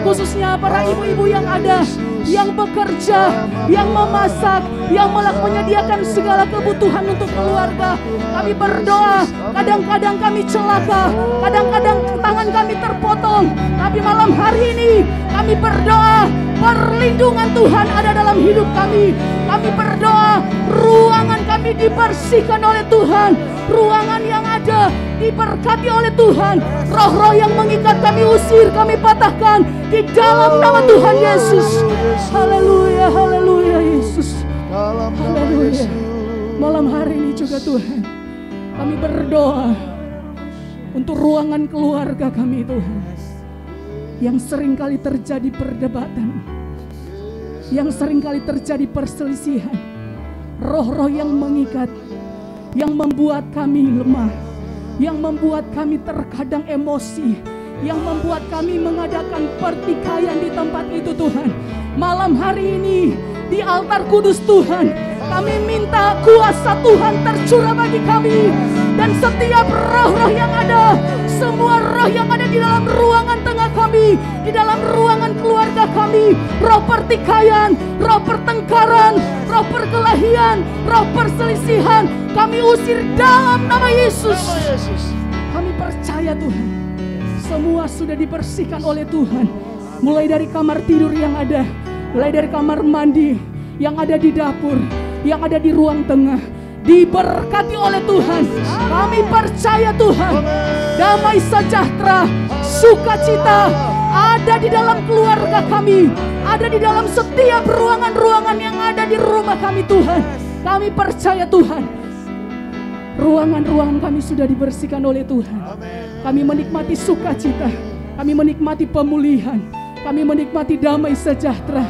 khususnya para ibu-ibu yang ada, yang bekerja, yang memasak, yang menyediakan segala kebutuhan untuk keluarga. Kami berdoa, kadang-kadang kami celaka, kadang-kadang tangan kami terpotong, tapi malam hari ini kami berdoa, perlindungan Tuhan ada dalam hidup kami. Kami berdoa, ruangan kami dibersihkan oleh Tuhan, ruangan yang ada diberkati oleh Tuhan. Roh-roh yang mengikat kami usir, kami patahkan di dalam nama Tuhan Yesus. Haleluya, haleluya Yesus. Haleluya. Malam hari ini juga, Tuhan, kami berdoa untuk ruangan keluarga kami, Tuhan, yang seringkali terjadi perdebatan, yang seringkali terjadi perselisihan, roh-roh yang mengikat, yang membuat kami lemah, yang membuat kami terkadang emosi, yang membuat kami mengadakan pertikaian di tempat itu, Tuhan. Malam hari ini di altar kudus Tuhan, kami minta kuasa Tuhan tercurah bagi kami. Dan setiap roh-roh yang ada, semua roh yang ada di dalam ruangan tengah kami, di dalam ruangan keluarga kami, roh pertikaian, roh pertengkaran, roh perkelahian, roh perselisihan, kami usir dalam nama Yesus. Kami percaya, Tuhan, semua sudah dibersihkan oleh Tuhan. Mulai dari kamar tidur yang ada, mulai dari kamar mandi yang ada di dapur, yang ada di ruang tengah, diberkati oleh Tuhan. Kami percaya, Tuhan, damai sejahtera, sukacita ada di dalam keluarga kami, ada di dalam setiap ruangan-ruangan yang ada di rumah kami, Tuhan. Kami percaya, Tuhan, ruangan-ruangan kami sudah dibersihkan oleh Tuhan. Kami menikmati sukacita, kami menikmati pemulihan, kami menikmati damai sejahtera.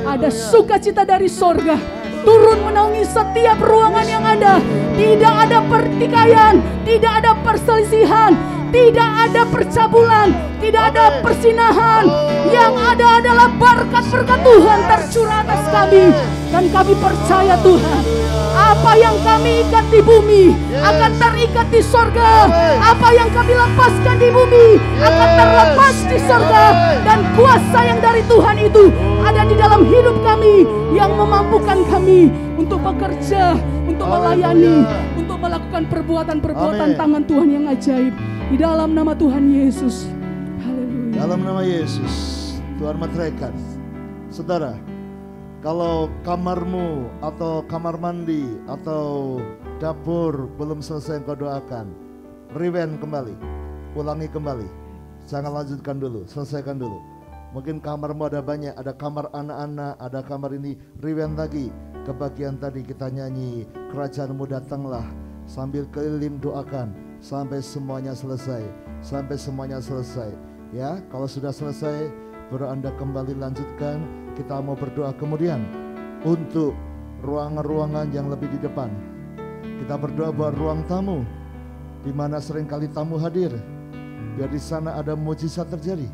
Ada sukacita dari sorga turun menaungi setiap ruangan yang ada. Tidak ada pertikaian, tidak ada perselisihan, tidak ada percabulan, tidak ada persinahan. Yang ada adalah berkat-berkat Tuhan tercurah atas kami. Dan kami percaya, Tuhan, apa yang kami ikat di bumi akan terikat di sorga. Apa yang kami lepaskan di bumi akan terlepas di sorga. Dan kuasa yang dari Tuhan itu ada di dalam hidup kami, yang memampukan kami untuk bekerja, untuk melayani, untuk melakukan perbuatan-perbuatan tangan Tuhan yang ajaib. Di dalam nama Tuhan Yesus. Haleluya. Dalam nama Yesus, Tuhan meteraikan. Saudara, kalau kamarmu atau kamar mandi atau dapur belum selesai yang kau doakan, rewind kembali, ulangi kembali. Jangan lanjutkan dulu, selesaikan dulu. Mungkin kamarmu ada banyak, ada kamar anak-anak, ada kamar ini, rewind lagi. Ke bagian tadi kita nyanyi, kerajaanmu datanglah, sambil keliling doakan sampai semuanya selesai, sampai semuanya selesai. Ya, kalau sudah selesai, baru Anda kembali lanjutkan. Kita mau berdoa kemudian untuk ruangan-ruangan yang lebih di depan. Kita berdoa buat ruang tamu, di mana seringkali tamu hadir. Biar di sana ada mujizat terjadi,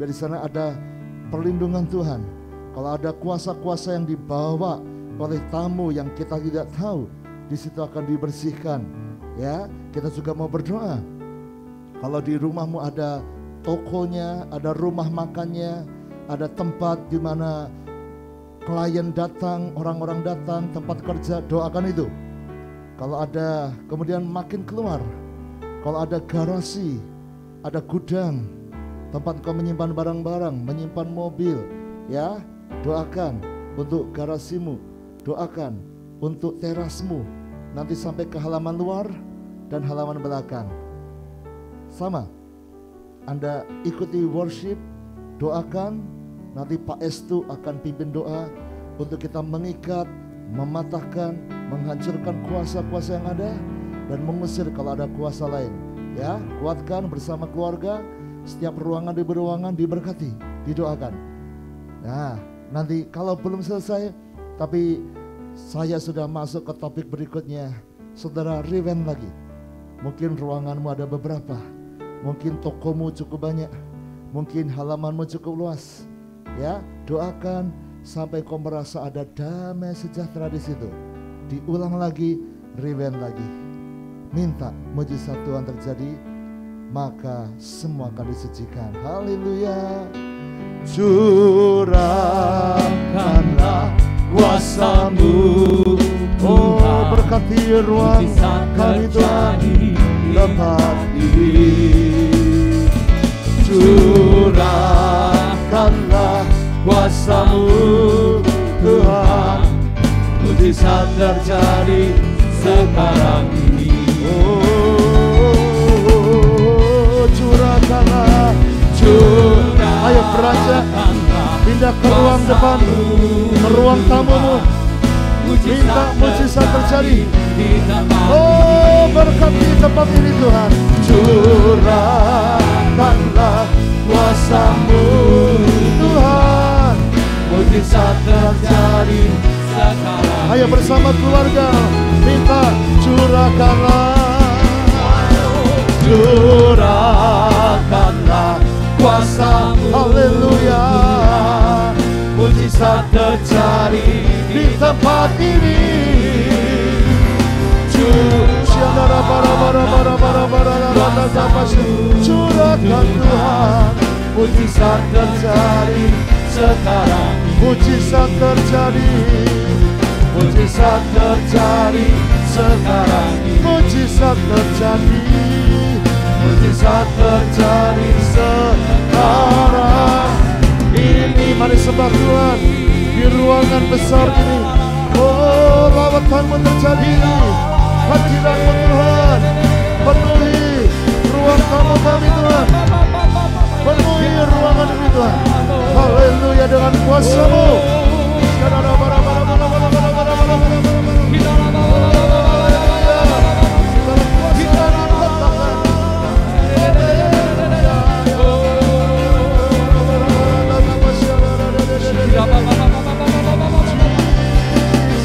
biar di sana ada perlindungan Tuhan. Kalau ada kuasa-kuasa yang dibawa oleh tamu yang kita tidak tahu. Di situ akan dibersihkan. Ya, kita juga mau berdoa. Kalau di rumahmu ada tokonya, ada rumah makannya, ada tempat di mana klien datang, orang-orang datang, tempat kerja, doakan itu. Kalau ada, kemudian makin keluar. Kalau ada garasi, ada gudang, tempat kau menyimpan barang-barang, menyimpan mobil, ya, doakan untuk garasimu, doakan untuk terasmu, nanti sampai ke halaman luar dan halaman belakang. Sama, Anda ikuti worship, doakan, nanti Pak Estu akan pimpin doa untuk kita mengikat, mematahkan, menghancurkan kuasa-kuasa yang ada dan mengusir kalau ada kuasa lain. Ya, kuatkan bersama keluarga, setiap ruangan demi ruangan diberkati, didoakan. Nah, nanti kalau belum selesai, tapi saya sudah masuk ke topik berikutnya, saudara rewind lagi. Mungkin ruanganmu ada beberapa, mungkin tokomu cukup banyak, mungkin halamanmu cukup luas. Ya, doakan sampai kau merasa ada damai sejahtera di situ. Diulang lagi, rewind lagi. Minta mujizat Tuhan terjadi, maka semua akan disucikan. Haleluya. Curahkanlah kuasa-Mu, oh berkati ruang kami Tuhan tempat ini. Curahkanlah kuasa-Mu Tuhan, mujizat terjadi sekarang ini. Oh, curahkanlah, ayo beranjak, pindah ke ruang depan, ke ruang tamumu, minta mujizat terjadi. Oh, berkati tempat ini Tuhan. Curahkanlah kuasa-Mu Tuhan, mujizat terjadi sekarang. Ayo bersama keluarga minta curahkanlah, curahkanlah kuasa-Mu. Haleluya, mujizat terjadi di tempat ini. Curahkan Tuhan, mujizat terjadi sekarang. Mujizat terjadi, mujizat terjadi sekarang. Mujizat terjadi, mujizat terjadi sekarang ini. Mari sembah Tuhan di ruangan besar ini. Oh, lawatan-Mu terjadi, hadirat-Mu Tuhan penuhi ruang tamu kami Tuhan, penuhi ruangan ini Tuhan. Haleluya, dengan kuasa-Mu.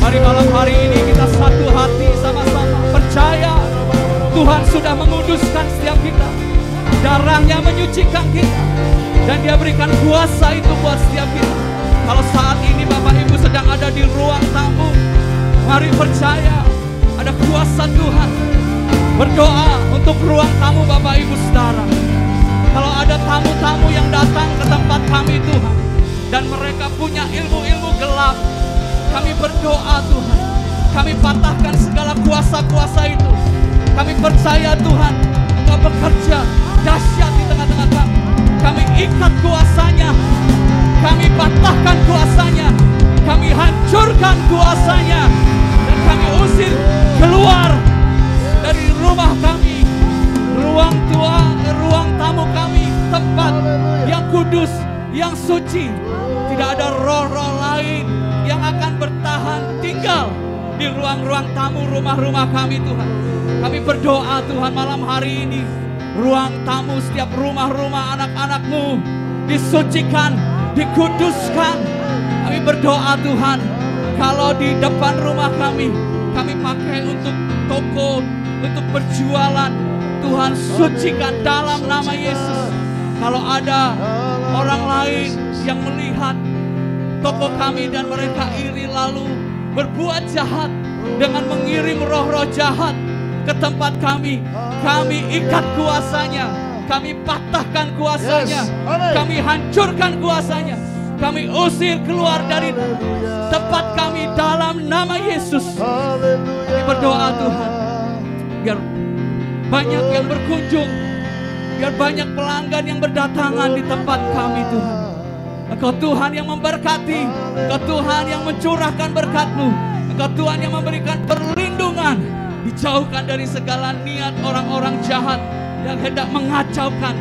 Mari malam hari ini kita satu hati sama-sama percaya Tuhan sudah menguduskan setiap kita. Darahnya menyucikan kita dan Dia berikan kuasa itu buat setiap kita. Kalau saat ini Bapak Ibu sedang ada di ruang tamu, mari percaya ada kuasa Tuhan. Berdoa untuk ruang tamu Bapak Ibu Saudara. Kalau ada tamu-tamu yang datang ke tempat kami Tuhan, dan mereka punya ilmu-ilmu gelap, kami berdoa Tuhan, kami patahkan segala kuasa-kuasa itu. Kami percaya Tuhan, Engkau bekerja dahsyat di tengah-tengah kami. Kami ikat kuasanya, kami patahkan kuasanya, kami hancurkan kuasanya, dan kami usir keluar dari rumah kami, ruang ruang tamu kami, tempat yang kudus, yang suci. Tidak ada roh-roh lain yang akan bertahan tinggal di ruang-ruang tamu rumah-rumah kami Tuhan. Kami berdoa Tuhan malam hari ini, ruang tamu setiap rumah-rumah anak-anak-Mu disucikan, dikuduskan. Kami berdoa Tuhan, kalau di depan rumah kami pakai untuk toko, untuk berjualan, Tuhan sucikan dalam nama Yesus. Kalau ada orang lain yang melihat toko kami dan mereka iri lalu berbuat jahat, dengan mengirim roh-roh jahat ke tempat kami. Kami ikat kuasanya, kami patahkan kuasanya, kami hancurkan kuasanya, kami usir keluar dari tempat kami dalam nama Yesus. Kami berdoa Tuhan, biar banyak yang berkunjung, biar banyak pelanggan yang berdatangan di tempat kami Tuhan. Engkau Tuhan yang memberkati, Engkau Tuhan yang mencurahkan berkat-Mu, Engkau Tuhan yang memberikan perlindungan, dijauhkan dari segala niat orang-orang jahat yang hendak mengacaukan.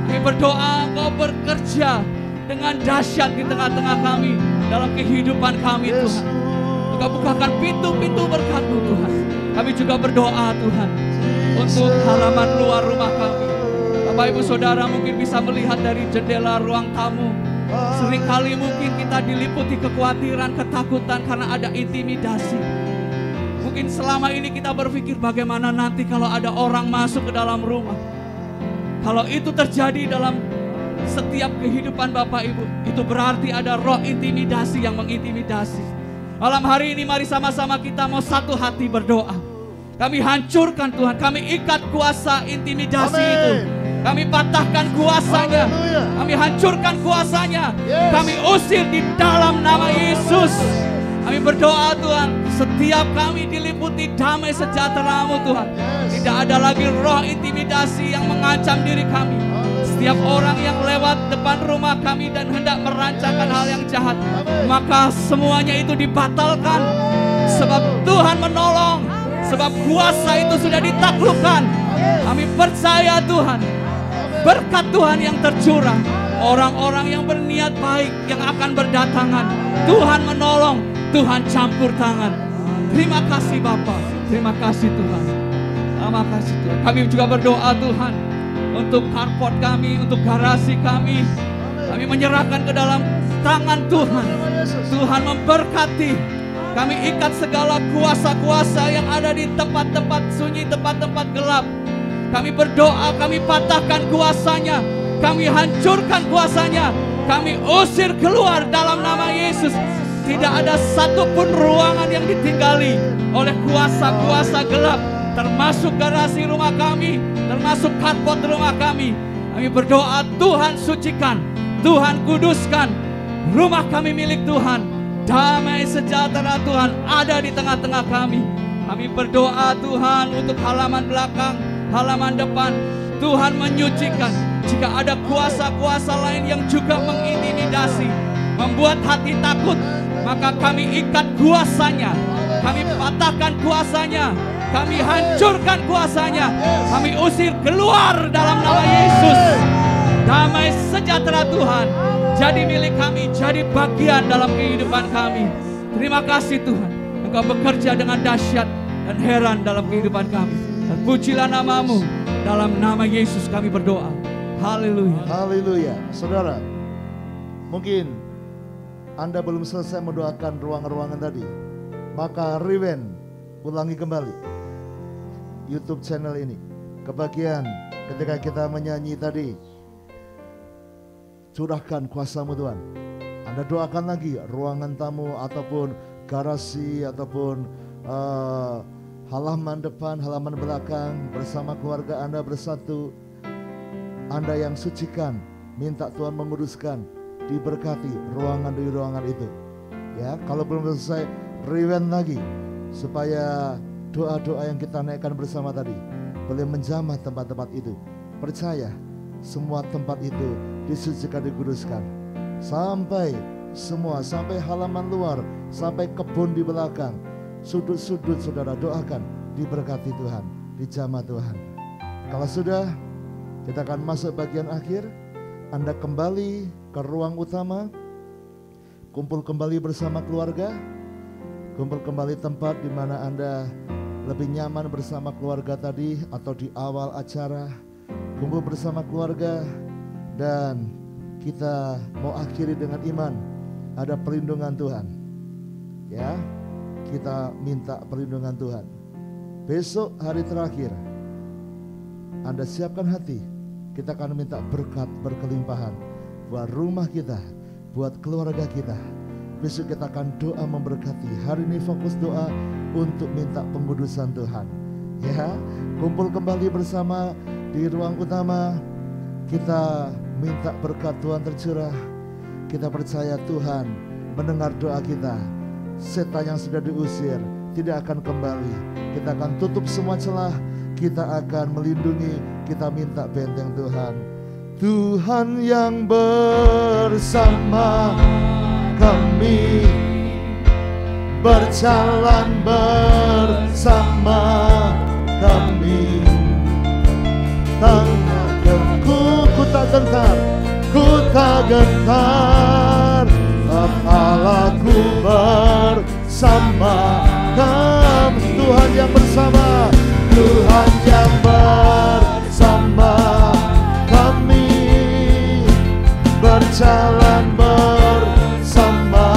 Kami berdoa Engkau bekerja dengan dahsyat di tengah-tengah kami, dalam kehidupan kami Tuhan. Engkau bukakan pintu-pintu berkat-Mu Tuhan. Kami juga berdoa Tuhan untuk halaman luar rumah kami. Bapak Ibu Saudara mungkin bisa melihat dari jendela ruang tamu. Seringkali mungkin kita diliputi kekhawatiran, ketakutan karena ada intimidasi. Mungkin selama ini kita berpikir bagaimana nanti kalau ada orang masuk ke dalam rumah. Kalau itu terjadi dalam setiap kehidupan Bapak Ibu, itu berarti ada roh intimidasi yang mengintimidasi. Malam hari ini mari sama-sama kita mau satu hati berdoa. Kami hancurkan Tuhan, kami ikat kuasa intimidasi itu. Kami patahkan kuasanya, kami hancurkan kuasanya, kami usir di dalam nama Yesus. Kami berdoa Tuhan, setiap kami diliputi damai sejahtera-Mu Tuhan. Tidak ada lagi roh intimidasi yang mengancam diri kami. Setiap orang yang lewat depan rumah kami dan hendak merancangkan hal yang jahat, maka semuanya itu dibatalkan. Sebab Tuhan menolong, sebab kuasa itu sudah ditaklukkan. Kami percaya Tuhan, berkat Tuhan yang tercurah, orang-orang yang berniat baik yang akan berdatangan, Tuhan menolong, Tuhan campur tangan. Terima kasih Bapa, terima kasih Tuhan, terima kasih Tuhan. Kami juga berdoa Tuhan untuk carport kami, untuk garasi kami. Kami menyerahkan ke dalam tangan Tuhan. Tuhan memberkati. Kami ikat segala kuasa-kuasa yang ada di tempat-tempat sunyi, tempat-tempat gelap. Kami berdoa, kami patahkan kuasanya, kami hancurkan kuasanya, kami usir keluar dalam nama Yesus. Tidak ada satupun ruangan yang ditinggali oleh kuasa-kuasa gelap, termasuk garasi rumah kami, termasuk carport rumah kami. Kami berdoa, Tuhan sucikan, Tuhan kuduskan, rumah kami milik Tuhan. Damai sejahtera Tuhan ada di tengah-tengah kami. Kami berdoa Tuhan untuk halaman belakang, halaman depan, Tuhan menyucikan. Jika ada kuasa-kuasa lain yang juga mengintimidasi, membuat hati takut, maka kami ikat kuasanya, kami patahkan kuasanya, kami hancurkan kuasanya, kami usir keluar dalam nama Yesus. Damai sejahtera Tuhan jadi milik kami, jadi bagian dalam kehidupan kami. Terima kasih Tuhan, Engkau bekerja dengan dahsyat dan heran dalam kehidupan kami. Dan pujilah nama-Mu, dalam nama Yesus kami berdoa. Haleluya. Haleluya. Saudara, mungkin Anda belum selesai mendoakan ruang-ruangan tadi, maka rewind, ulangi kembali YouTube channel ini. Kebagian ketika kita menyanyi tadi, curahkan kuasa-Mu Tuhan. Anda doakan lagi ruangan tamu ataupun garasi ataupun halaman depan, halaman belakang, bersama keluarga Anda bersatu. Anda yang sucikan, minta Tuhan menguduskan, diberkati ruangan di ruangan itu. Ya, kalau belum selesai, rewind lagi supaya doa-doa yang kita naikkan bersama tadi boleh menjamah tempat-tempat itu. Percaya, semua tempat itu disucikan, dikuduskan. Sampai semua, sampai halaman luar, sampai kebun di belakang, sudut-sudut saudara doakan, diberkati Tuhan, dijamah Tuhan. Kalau sudah, kita akan masuk bagian akhir. Anda kembali ke ruang utama, kumpul kembali bersama keluarga, kumpul kembali tempat di mana Anda lebih nyaman bersama keluarga tadi atau di awal acara. Kumpul bersama keluarga dan kita mau akhiri dengan iman. Ada perlindungan Tuhan. Ya, kita minta perlindungan Tuhan. Besok hari terakhir, Anda siapkan hati. Kita akan minta berkat berkelimpahan buat rumah kita, buat keluarga kita. besok kita akan doa memberkati. Hari ini fokus doa untuk minta pengudusan Tuhan. Ya, kumpul kembali bersama di ruang utama. Kita minta berkat Tuhan tercurah. Kita percaya Tuhan mendengar doa kita. Setan yang sudah diusir tidak akan kembali. Kita akan tutup semua celah. Kita akan melindungi. Kita minta benteng Tuhan. Tuhan yang bersama kami, berjalan bersama kami. Tanganku ku tak gentar, ku tak gentar. Allahku bersama kami. Tuhan yang bersama, Tuhan yang bersama kami, berjalan bersama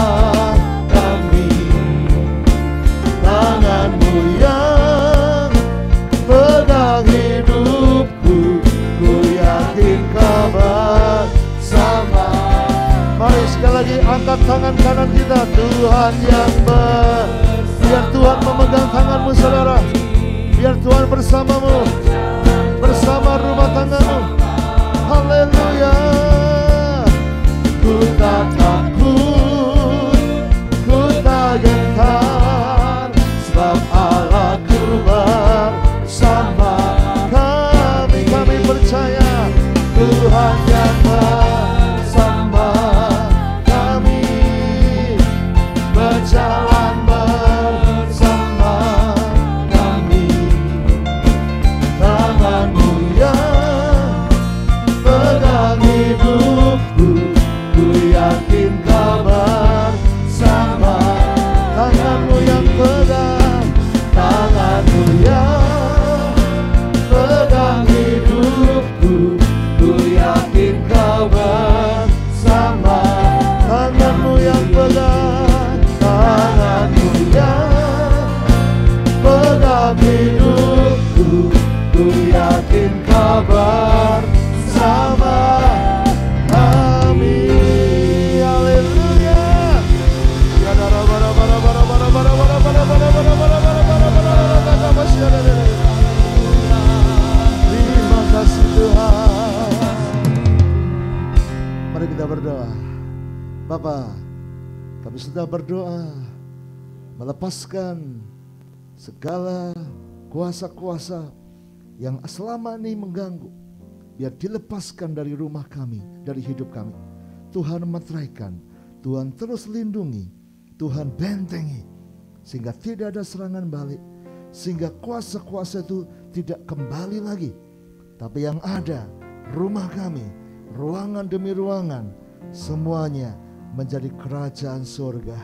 kami. Tanganmu yang pegang hidupku, ku yakin kau bersama. Mari sekali lagi angkat tangan kanan kita. Tuhan yang biar Tuhan memegang tanganmu saudara. Biar Tuhan bersamamu, bersama rumah tanggamu. Haleluya. Ku tak takut, ku tak gentar, sebab Allahku bersama kami. Kami percaya Tuhan yang bersama kami, berjalan bersama kami. Tanganmu yang pegang hidupku, ku yakin kau bersama. Tanganmu yang pegang, tanganmu yang pegang hidupku, ku yakin kau bersama. Tanganmu yang pegang, tanganmu yang pegang hidupku, ku yakin kau bersama kami. Haleluya. Terima kasih Tuhan. Mari kita berdoa. Bapa, kami sudah berdoa melepaskan segala kuasa-kuasa yang selama ini mengganggu. Biar dilepaskan dari rumah kami, dari hidup kami. Tuhan meteraikan, Tuhan terus lindungi, Tuhan bentengi, sehingga tidak ada serangan balik, sehingga kuasa-kuasa itu tidak kembali lagi. Tapi yang ada, rumah kami, ruangan demi ruangan, semuanya menjadi kerajaan surga.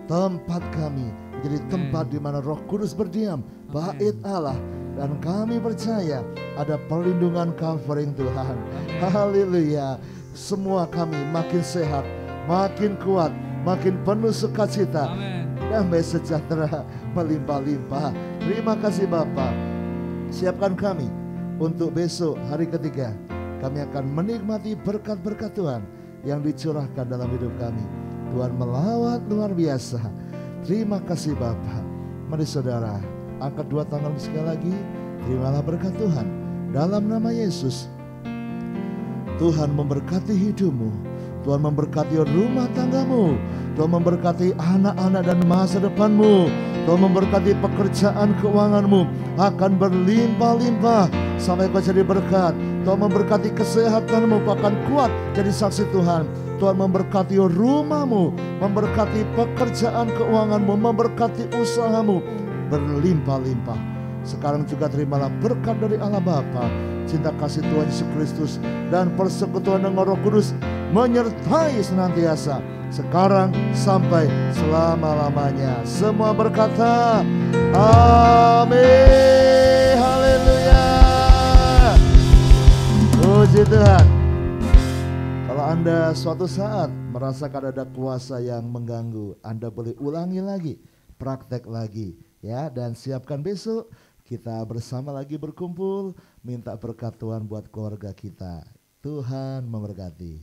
Tempat kami menjadi tempat di mana Roh Kudus berdiam, bait Allah. Dan kami percaya ada perlindungan covering Tuhan. Haleluya. Semua kami makin sehat, makin kuat, makin penuh sukacita. Damai sejahtera melimpah-limpah. Terima kasih Bapa. Siapkan kami untuk besok hari ketiga. Kami akan menikmati berkat-berkat Tuhan yang dicurahkan dalam hidup kami. Tuhan melawat luar biasa. Terima kasih Bapa. Mari saudara, angkat dua tangan sekali lagi. Terimalah berkat Tuhan dalam nama Yesus. Tuhan memberkati hidupmu, Tuhan memberkati rumah tanggamu, Tuhan memberkati anak-anak dan masa depanmu, Tuhan memberkati pekerjaan keuanganmu akan berlimpah-limpah sampai kau jadi berkat. Tuhan memberkati kesehatanmu, kau akan kuat jadi saksi Tuhan. Tuhan memberkati rumahmu, memberkati pekerjaan keuanganmu, memberkati usahamu berlimpah-limpah. Sekarang juga terimalah berkat dari Allah Bapa, cinta kasih Tuhan Yesus Kristus, dan persekutuan dengan Roh Kudus menyertai senantiasa sekarang sampai selama-lamanya. Semua berkata amin. Haleluya. Puji Tuhan. Kalau Anda suatu saat merasakan ada kuasa yang mengganggu, Anda boleh ulangi lagi, praktek lagi ya, dan siapkan besok kita bersama lagi berkumpul, minta berkat Tuhan buat keluarga kita. Tuhan memberkati.